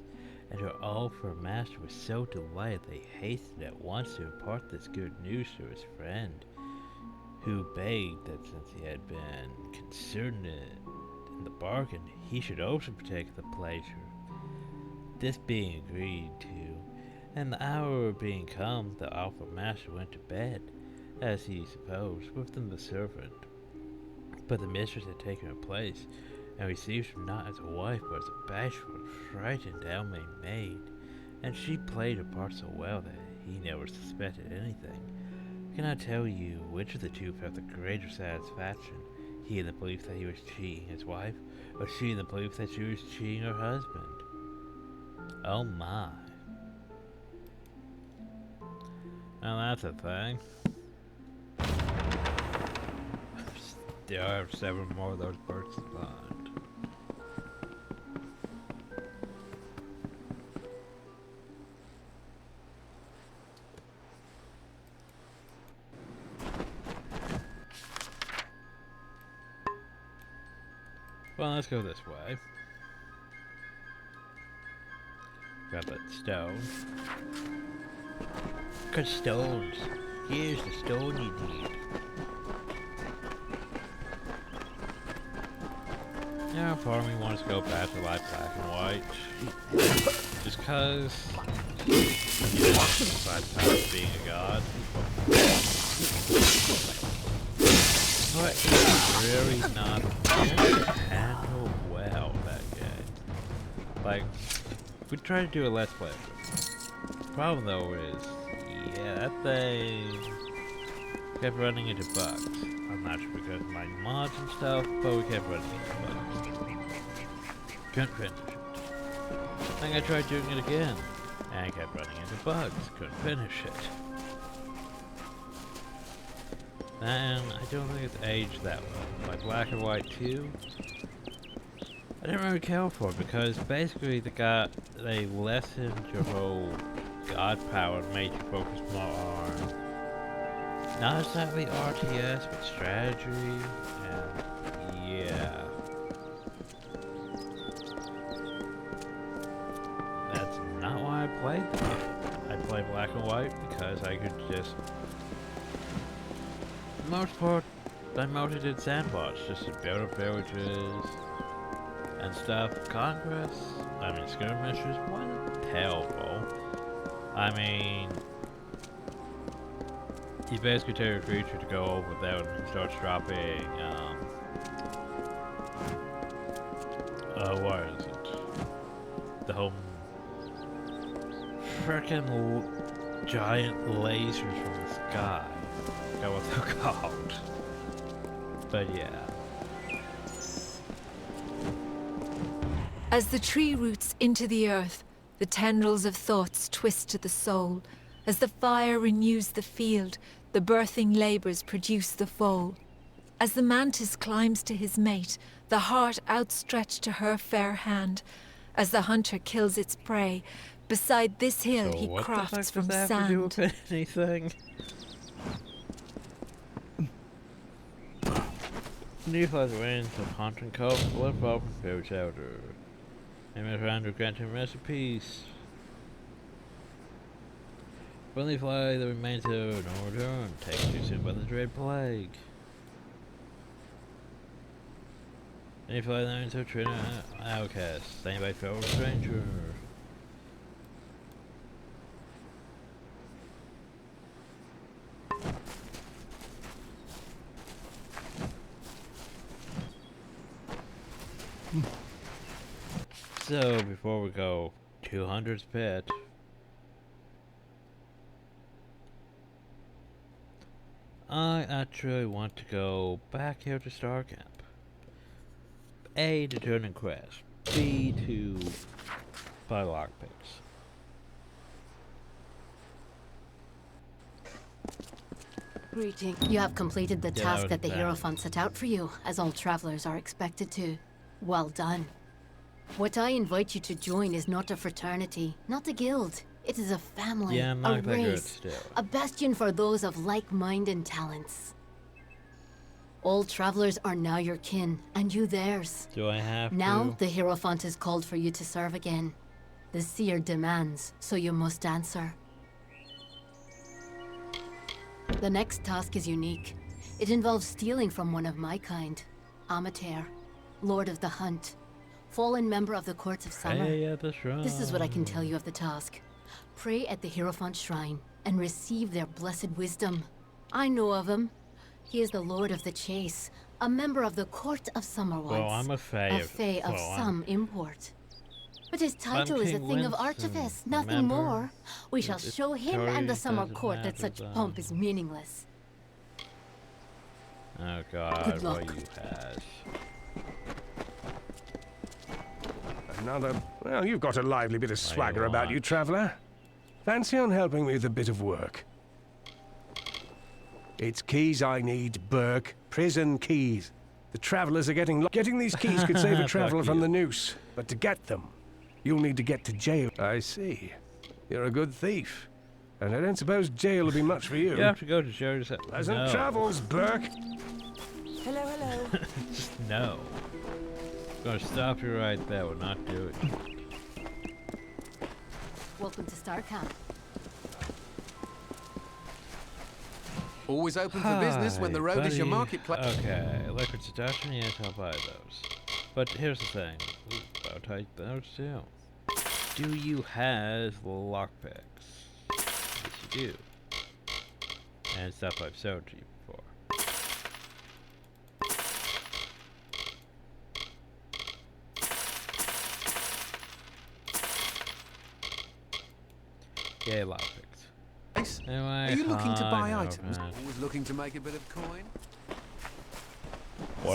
and her all-for master was so delighted they hastened at once to impart this good news to his friend, who begged that since he had been concerned in the bargain, he should also partake of the pleasure. This being agreed to, and the hour being come, the all-for master went to bed, as he supposed, with the servant. But the mistress had taken her place, and received her not as a wife, but as a bashful, frightened, ill-made maid, and she played her part so well that he never suspected anything. I cannot tell you which of the two felt the greater satisfaction, he in the belief that he was cheating his wife, or she in the belief that she was cheating her husband. Oh my. Now that's a thing. There are 7 more of those birds to find. Well, let's go this way. Grab that stone. Cut stones. Here's the stone you need. Yeah, part of me wants to go back to like black and white. Just cause besides power of being a god. But it's really not handle well, that game. Like, if we try to do a let's play, the problem though is, yeah, that thing kept running into bugs. I'm not sure because of my mods and stuff, but we kept running into bugs. Couldn't finish it. Then I tried doing it again, and I kept running into bugs. Couldn't finish it. And I don't think it's aged that well. Like Black and White 2, I didn't really care for it because basically they lessened your whole god power and made you focus more on not exactly RTS but strategy, and yeah. That's not why I played the game. I played Black and White because I could just, for the most part, I mostly did sandbox, just to build up villages and stuff. Skirmishes wasn't terrible. I mean, you basically tell your creature to go over there and he starts dropping, what is it? The whole frickin' giant lasers from the sky. I forgot what they're called. But yeah. As the tree roots into the earth, the tendrils of thoughts twist to the soul. As the fire renews the field, the birthing labors produce the foal. As the mantis climbs to his mate, the heart outstretched to her fair hand. As the hunter kills its prey, beside this hill he crafts from sand. To do with anything? New flood winds of haunting coast, blood fall from food shelter. Aimers around to grant him rest in peace. Friendly fly that remains here, no return, taken too soon by the dread plague. Any fly that remains so traitor, outcast, slain by fellow stranger. So, before we go 200's pit, I actually want to go back here to Star Camp. A, to turn and crash. B, to buy lockpicks. Greeting. You have completed the task that the Hierophant set out for you, as all travelers are expected to. Well done. What I invite you to join is not a fraternity, not a guild. It is a family, a race, a bastion for those of like mind and talents. All travelers are now your kin, and you theirs. Do I have now, the Hierophant has called for you to serve again. The Seer demands, so you must answer. The next task is unique. It involves stealing from one of my kind, Amateur, Lord of the Hunt, fallen member of the Courts of Summer. Hey, at the shrine. This is what I can tell you of the task. Pray at the Hierophant Shrine and receive their blessed wisdom. I know of him. He is the Lord of the Chase, a member of the Court of Summer once. Well, I'm a fae. A fae of some import. But his title is a thing of artifice, nothing more. We shall show him and the Summer Court that such pomp is meaningless. Oh God, what you has. Another... Well, you've got a lively bit of swagger about you, traveller. Fancy on helping me with a bit of work? It's keys I need, Burke. Prison keys. The travellers are getting these keys could save a traveller from the noose. But to get them, you'll need to get to jail. I see. You're a good thief. And I don't suppose jail will be much for you. You have to go to jail. Pleasant travels, Burke. Hello, hello. Just no. I'm gonna stop you right there. We're not doing it. Welcome to Star Camp. Always open for business when the road is your marketplace. Okay, liquid seduction, yes, I'll buy those. But here's the thing. Ooh, I'll take those too. Do you have lockpicks? Yes, you do. And stuff I've sold to you before. Yay, lockpicks. Anyway, are you looking to buy items? Always looking to make a bit of coin?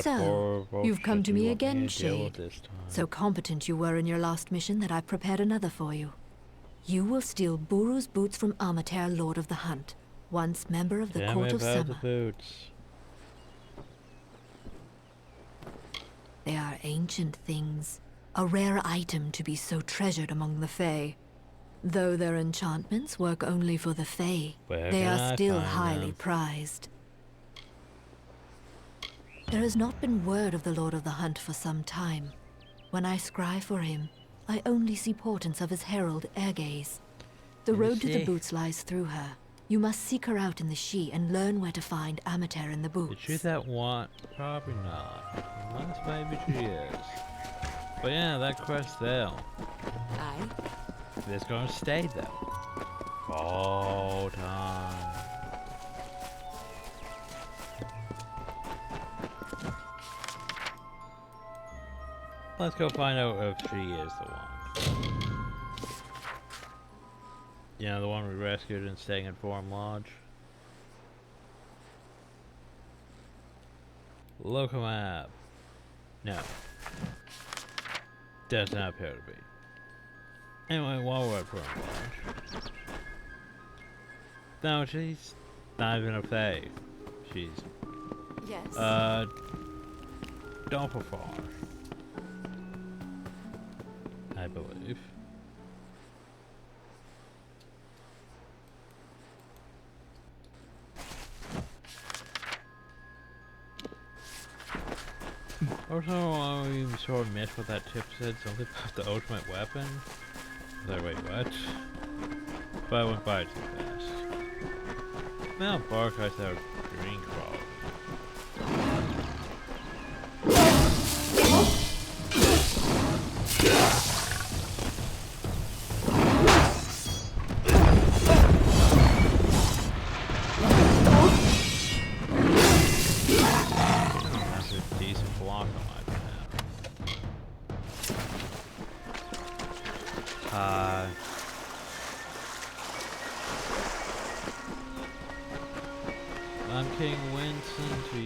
So, you've come to me again, Shade. So competent you were in your last mission that I've prepared another for you. You will steal Buru's boots from Amater, Lord of the Hunt, once member of the Court of Summer. They are ancient things, a rare item to be so treasured among the Fae. Though their enchantments work only for the Fae, they are still highly prized. There has not been word of the Lord of the Hunt for some time. When I scry for him, I only see portents of his herald, Ergaze. The road to the boots lies through her. You must seek her out in the She and learn where to find Amater in the boots. Is she that one? Probably not. Unless maybe she is. But yeah, that quest there. Aye. It's gonna stay though. All time. Let's go find out if she is the one. You know, the one we rescued in Staying in Form Lodge. Local map. No. Does not appear to be. Anyway, while we're at Form Lodge. No, she's not even a Fae. She's... Yes. Doppelfar. I believe. Also, I sort of missed what that tip said, something about the ultimate weapon. I was like, wait, what? But I went by it too fast. Now, bark, I said green crawl.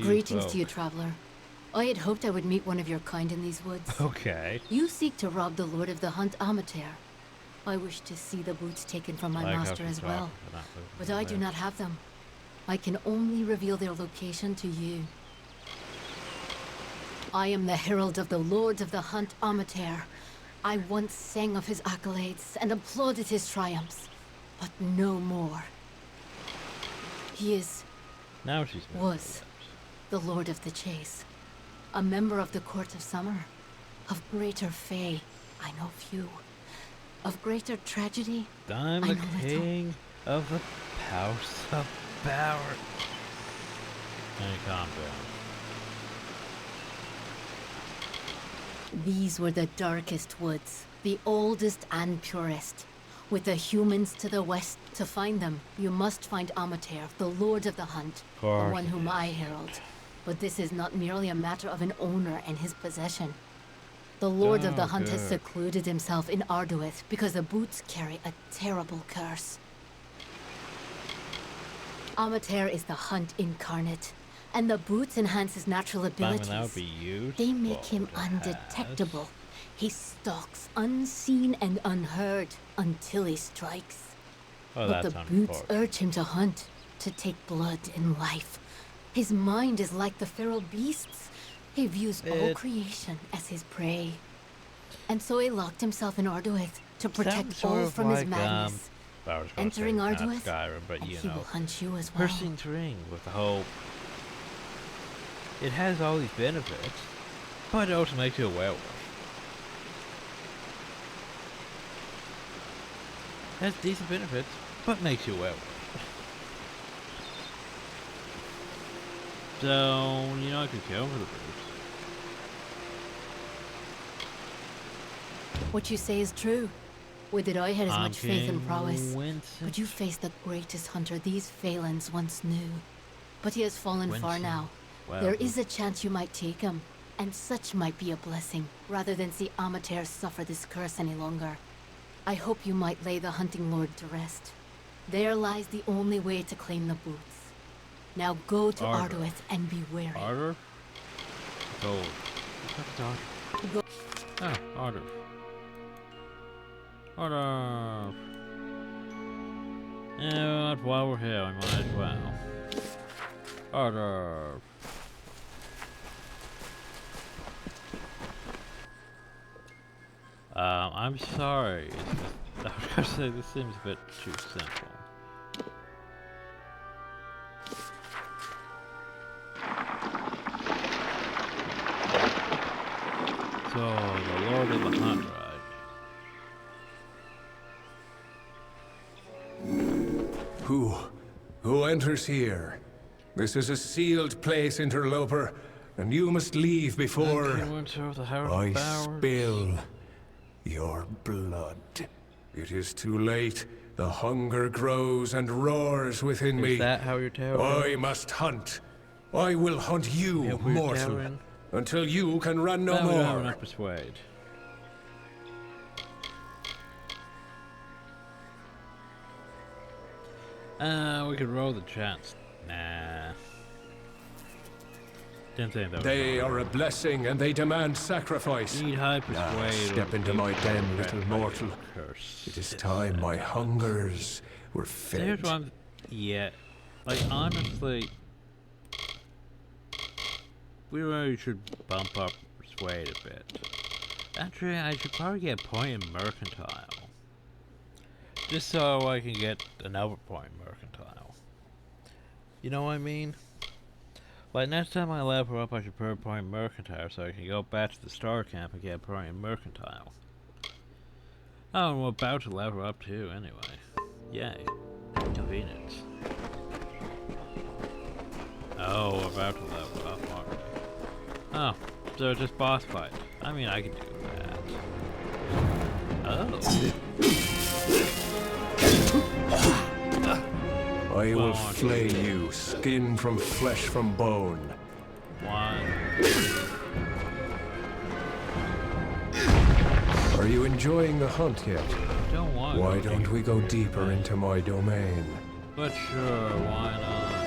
Greetings to you, traveler. I had hoped I would meet one of your kind in these woods. Okay. You seek to rob the Lord of the Hunt, Amater. I wish to see the boots taken from my master as well, but I do not have them. I can only reveal their location to you. I am the herald of the Lord of the Hunt, Amater. I once sang of his accolades and applauded his triumphs, but no more. He was the Lord of the Chase, a member of the Court of Summer, of greater Fae, I know few, of greater tragedy, I'm the king of the House of Power. Calm down. These were the darkest woods, the oldest and purest. With the humans to the west, to find them, you must find Amater, the Lord of the Hunt, the one whom I herald. But this is not merely a matter of an owner and his possession. The Lord of the Hunt has secluded himself in Arduith because the boots carry a terrible curse. Amater is the Hunt incarnate, and the boots enhance his natural abilities. They make him undetectable. He stalks unseen and unheard until he strikes. But the boots urge him to hunt, to take blood and life. His mind is like the feral beasts. He views all creation as his prey. And so he locked himself in Arduith to protect all from his madness. Entering Arduith, and he will hunt you as well. Person's ring with the whole... It has all these benefits, but it also makes you a werewolf. Has decent benefits, but makes you a werewolf. So, you know, I could kill him for the boots. What you say is true. With it, I had as much faith and prowess. But you face the greatest hunter these Phalans once knew. But he has fallen far now. Well, there is a chance you might take him, and such might be a blessing, rather than see Amater suffer this curse any longer. I hope you might lay the hunting lord to rest. There lies the only way to claim the boots. Now go to Arduith and be wary. told. Oh, order. Order. Yeah, but while we're here, we might as well. Order. I'm sorry. I was gonna say this seems a bit too simple. So, the Lord of the Hunt, right? Who enters here? This is a sealed place, interloper, and you must leave before I spill your blood. It is too late. The hunger grows and roars within me. Is that how you're telling? I must hunt. I will hunt you, mortal, until you can run no more. No, not persuade. We could roll the chance. Nah. Didn't think that was They are a blessing and they demand sacrifice. Need high persuade. Step into my den, little mortal. It is time my hungers were fed. Here's one. Yeah. Like, honestly, we really should bump up persuade a bit. Actually, I should probably get point in mercantile. Just so I can get another point in mercantile. You know what I mean? Like, next time I level up, I should put a point in mercantile so I can go back to the star camp and get a point in mercantile. Oh, and we're about to level up too, anyway. Yay. Convenience. Oh, we're about to level up already. Oh, so just boss fight. I mean, I can do that. Oh. I will flay you, skin from flesh from bone. One. Are you enjoying the hunt yet? Don't want. Why don't we go deeper into my domain? But sure, why not?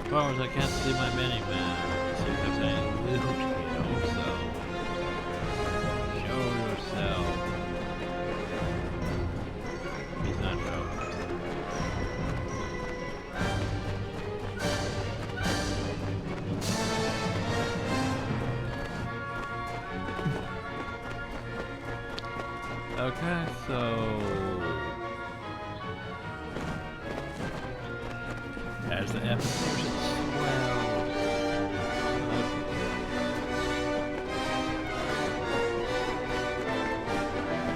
Problem is, I can't see my mini-map. See if there's any loot here, so show yourself. He's not showing. Okay, so as the episode swells.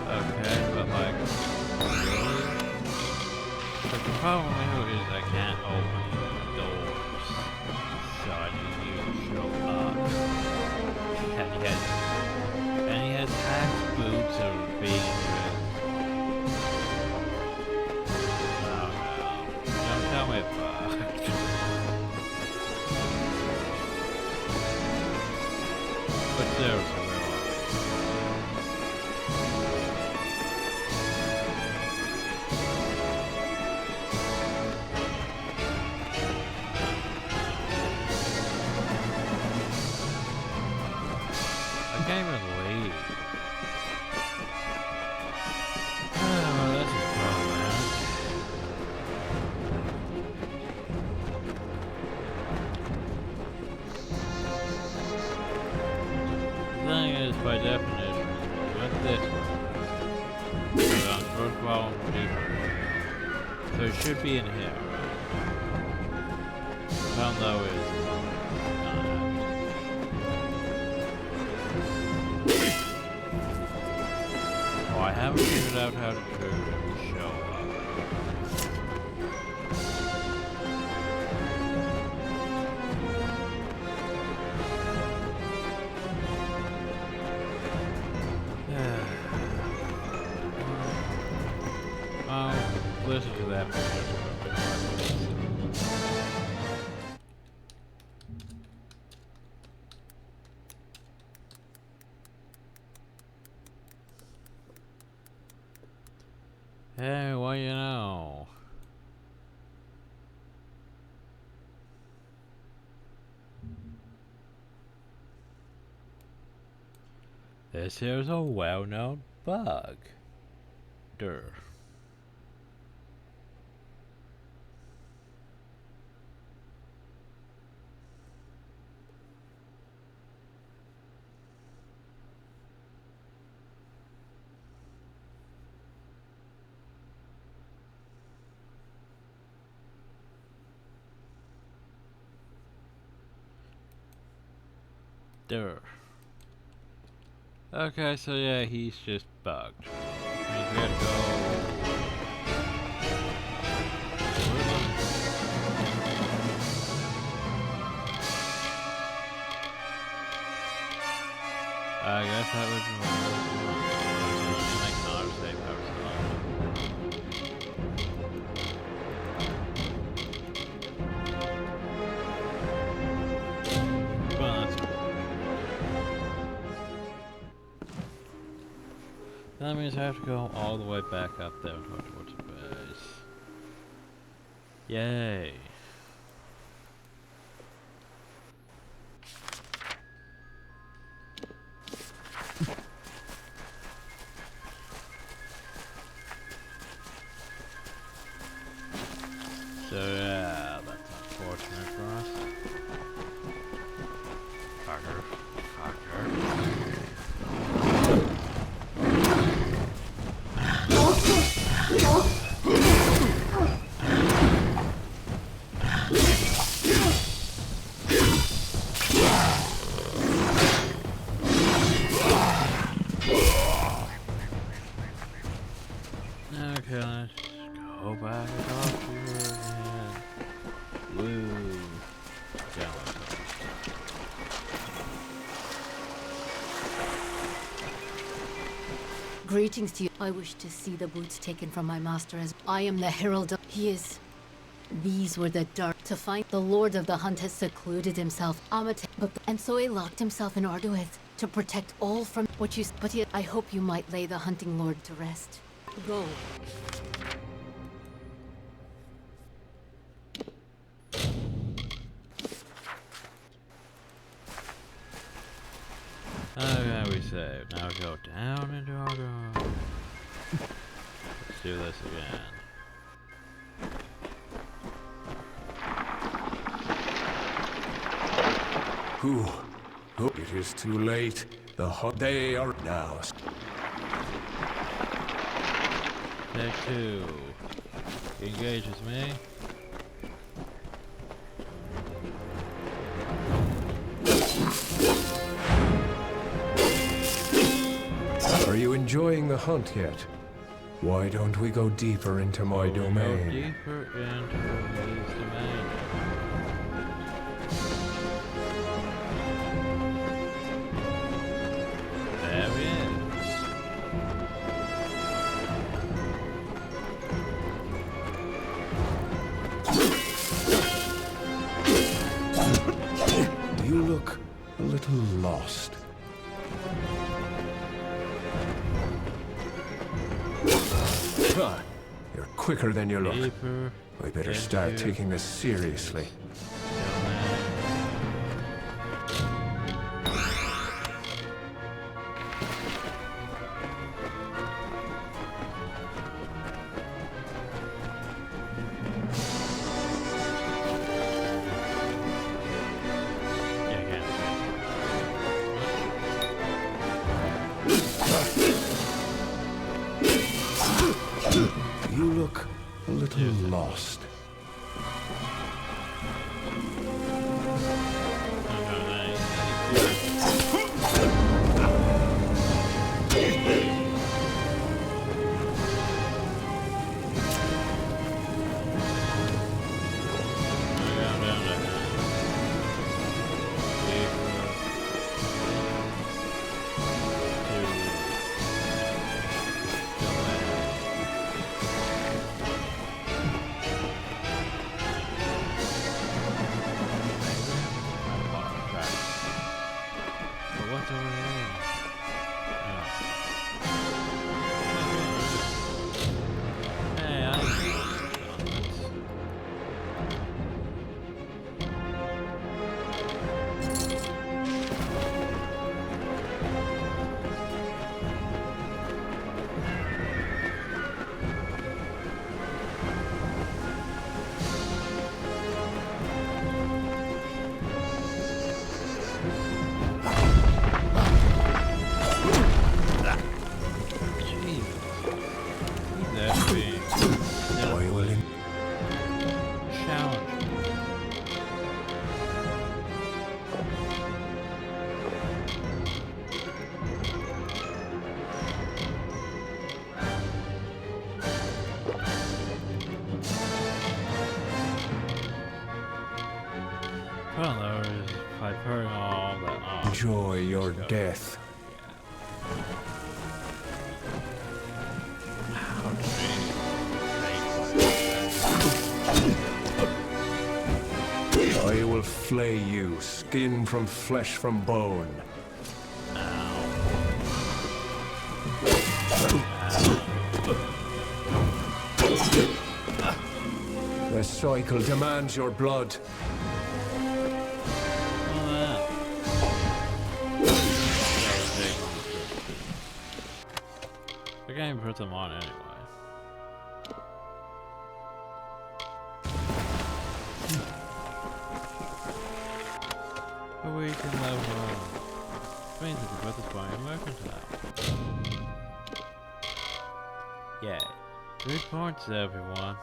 Okay, but like the problem here is I can't open the doors, so I need you to show up. And he has half boots of being red. Oh no. Don't tell me fucked. But seriously, where are we? I can't even leave. Oh, that's a problem, man. The thing is, by definition, with this one, it's on first wall deeper. So it should be in here, right? Found low is oh, I haven't figured out how to show up. Well, listen to that. Hey, well, you know. This here's a well-known bug. Durr. Durr. Okay, so yeah, he's just bugged. Means we gotta go. I guess that was like not a safe house. Well, that's cool. That means I have to go all the way back up there towards the base. Yay. So yeah, that's unfortunate for us. Fucker. Okay, let's go back up here again. Woo. Greetings to you. I wish to see the boots taken from my master as I am the herald of... He is... These were the dark to find. The lord of the hunt has secluded himself. And so he locked himself in Arduith to protect all from what you... But yet, I hope you might lay the hunting lord to rest. Go. Okay, we saved. Now go down into Argo. Let's do this again. It is too late. The hot day are now. Take two. He engages me. Are you enjoying the hunt yet? Why don't we go deeper into my domain? Go deeper into his domain. There he is. You look a little lost. You're quicker than you look. Deeper We better start taking this seriously. You look a little lost. Enjoy your death. I will flay you, skin from flesh from bone. The cycle demands your blood. I can't even put them on anyway. But we can level. Means if you put this point in working now. Yay. 3 points, everyone.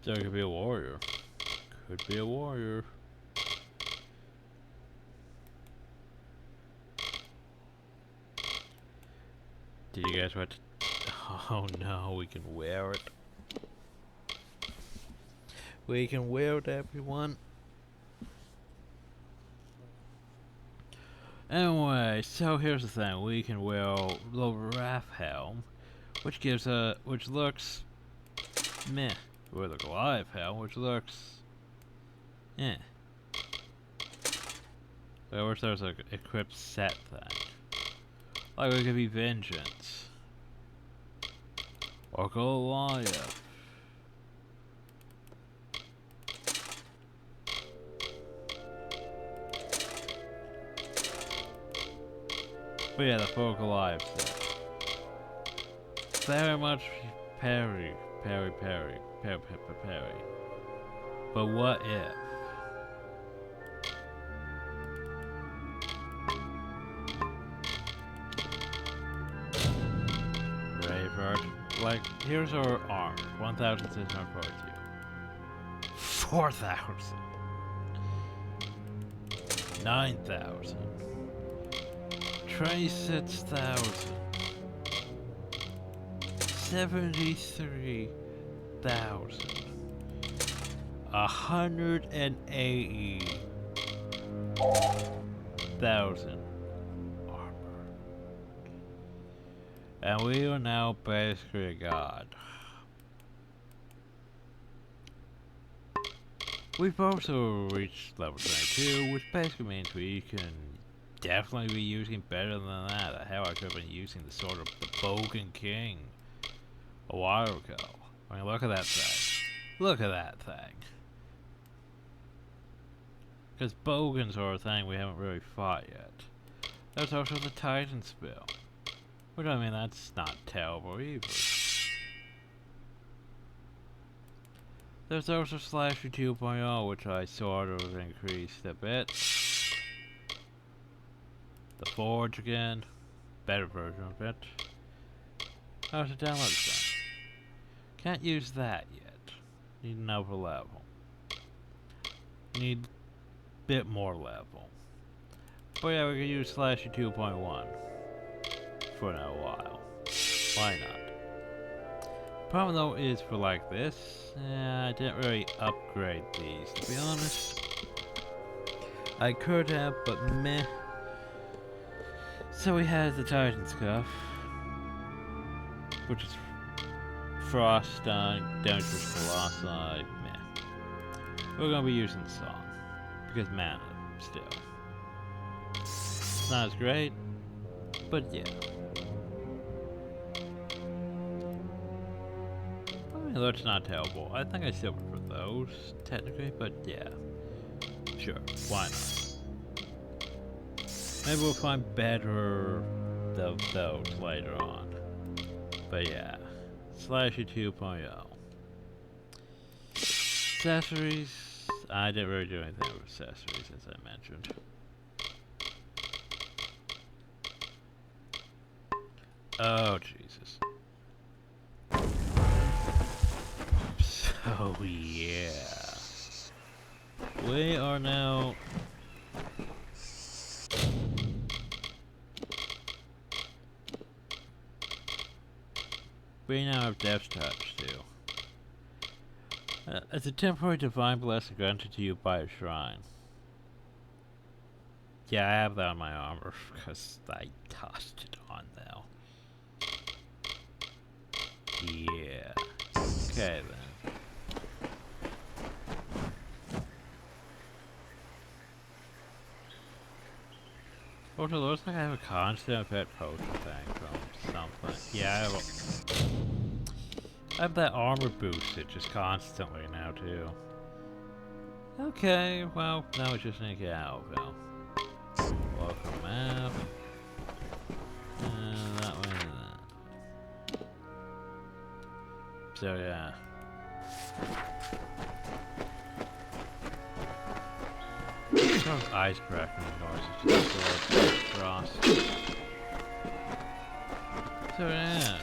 So it could be a warrior. Could be a warrior. Did you guys want to... Oh no, we can wear it. We can wear it, everyone. Anyway, so here's the thing. We can wear the Wrath Helm, which gives a... which looks... meh. With a Goliath Helm, which looks... eh. I wish there was a equipped set thing. Like it could be Vengeance. Or Goliath. But yeah, the full Goliath set. Very much parry. But what if? Braveheart. Like, here's our arm. 1,642. 4,000. 9,000. 26,000. 73,000. 180,000 armor. And we are now basically a god. We've also reached level 22, which basically means we can definitely be using better than that. Hell, I could have been using the sword of the Bogan King a while ago. I mean, look at that thing. Look at that thing. Because bogans are a thing we haven't really fought yet. There's also the Titan Spill. Which, I mean, that's not terrible either. There's also Slashy 2.0, which I sort of increased a bit. The Forge again. Better version of it. How's the download thing? Can't use that yet. Need another level. Need a bit more level. But yeah, we could use Slashy 2.1 for a while. Why not? Problem though is for like this, I didn't really upgrade these, to be honest. I could have, but meh. So we had the Titan Scuff, which is Frost, Dangerous Colossi, meh. We're gonna be using the Song, because mana, still. It's not as great, but yeah. I mean, that's not terrible. I think I still prefer those, technically, but yeah. Sure, why not? Maybe we'll find better of those later on. But yeah. Slashy 2.0. Accessories. I didn't really do anything with accessories, as I mentioned. Oh, Jesus. So, yeah. we are now... We now have Death's Touch, too. It's a temporary divine blessing granted to you by a shrine. Yeah, I have that on my armor, because I tossed it on, though. Yeah. Okay, then. Oh, it looks like I have a constant pet potion thing from something. Yeah, I have that armor boosted just constantly now, too. Okay, well, now we just need to get out, though. Local map. That way and that. So, yeah. Those ice cracking noises just go across. So, yeah.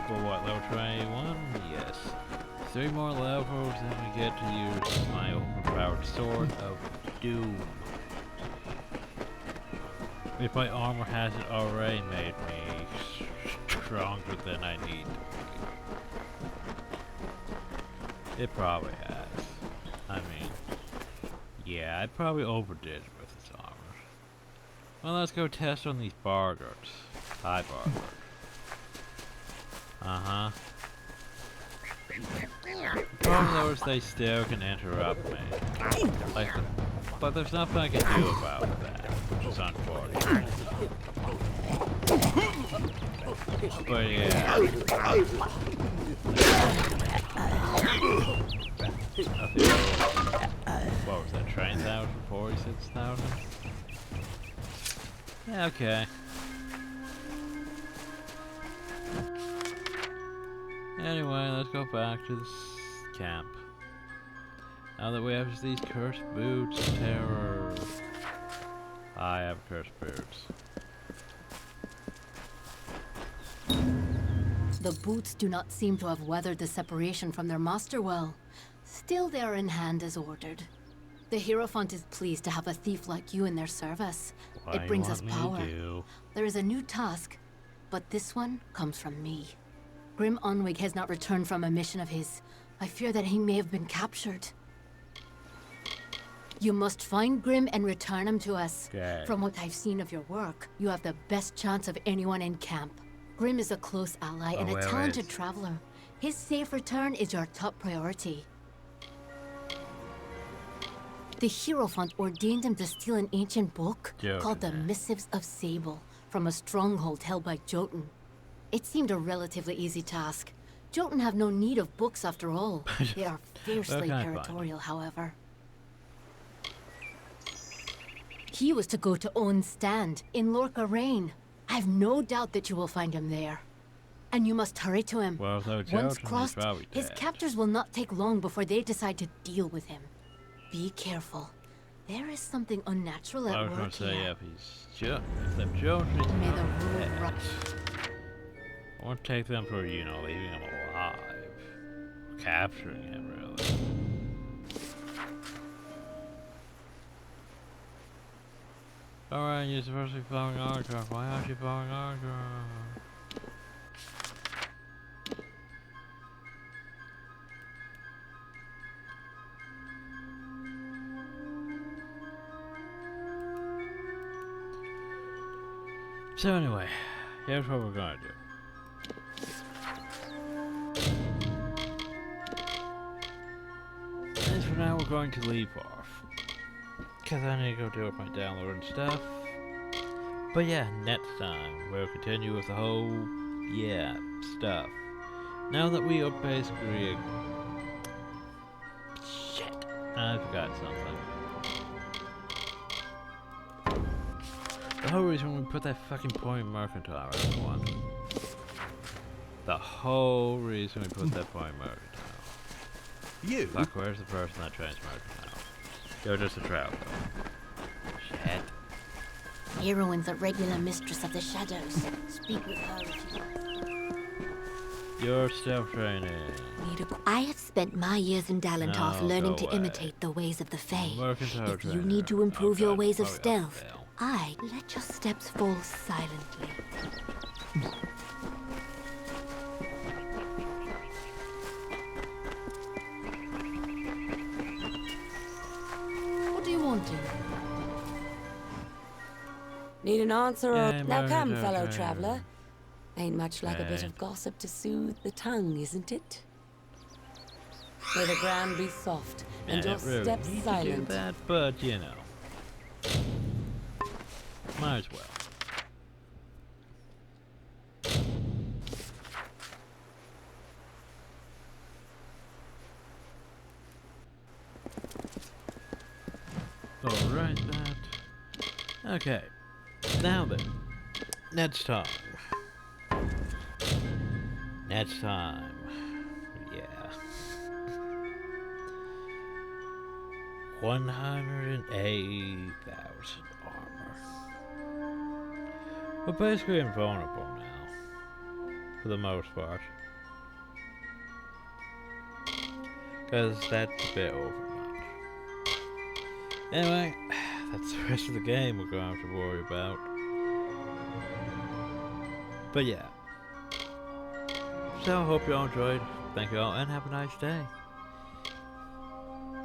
For what, level 21? Yes. 3 more levels, then we get to use my overpowered Sword of Doom. If my armor hasn't already made me stronger than I need to be. It probably has. I mean, yeah, I probably overdid it with this armor. Well, let's go test on these bargards. Hi, bargard. Uh-huh. Problem though is they still can interrupt me. Like, but there's nothing I can do about that, which is unfortunate. But yeah. What was that, 9,000? 46,000? Yeah, okay. Anyway, let's go back to this camp. Now that we have these cursed boots of terror. I have cursed boots. The boots do not seem to have weathered the separation from their master well. Still, they are in hand as ordered. The Hierophant is pleased to have a thief like you in their service. It brings us power. There is a new task, but this one comes from me. Grim Onwig has not returned from a mission of his. I fear that he may have been captured. You must find Grim and return him to us. Okay. From what I've seen of your work, you have the best chance of anyone in camp. Grim is a close ally and a talented traveler. His safe return is your top priority. The Hierophant ordained him to steal an ancient book called the Missives of Sable from a stronghold held by Jotun. It seemed a relatively easy task. Jotun have no need of books after all. They are fiercely territorial, however. He was to go to Owen's stand in Lorca Rain. I have no doubt that you will find him there. And you must hurry to him. Well, once crossed, his captors will not take long before they decide to deal with him. Be careful. There is something unnatural at work here. I was going to say, if them Jotun is May the rule run. I want to take them for, you know, leaving him alive. Capturing him, really. Alright, you're supposed to be following Archer. Why aren't you following Archer? So anyway, here's what we're gonna do. And for now we're going to leave off. Because I need to go deal with my download and stuff. But yeah, next time we'll continue with the whole, stuff. Now that we are basically... Shit! I forgot something. The whole reason we put that fucking point in Mercantile, everyone. The whole reason we put that point in Mercantile. You? Fuck, where's the person that trains Mercantile? You're just a traveler. Shit. Heroine's a regular mistress of the shadows. Speak with her if you want. Your self-training. I have spent my years in Dalentoth learning to imitate the ways of the Fae. If you need to improve your ways of stealth, let your steps fall silently. What do you want to? Need an answer or... Now come, Murder fellow train. traveler. Ain't much like a bit Right. of gossip to soothe the tongue, isn't it? May the ground be soft and your really steps need silent. to do that, but you know, might as well. All right, that. Okay. Now then, next time. Next time. Yeah. 180,000 armor. We're basically invulnerable now. For the most part. Because that's a bit overmuch. Anyway, that's the rest of the game we're going to have to worry about. But yeah. So I hope you all enjoyed. Thank you all and have a nice day.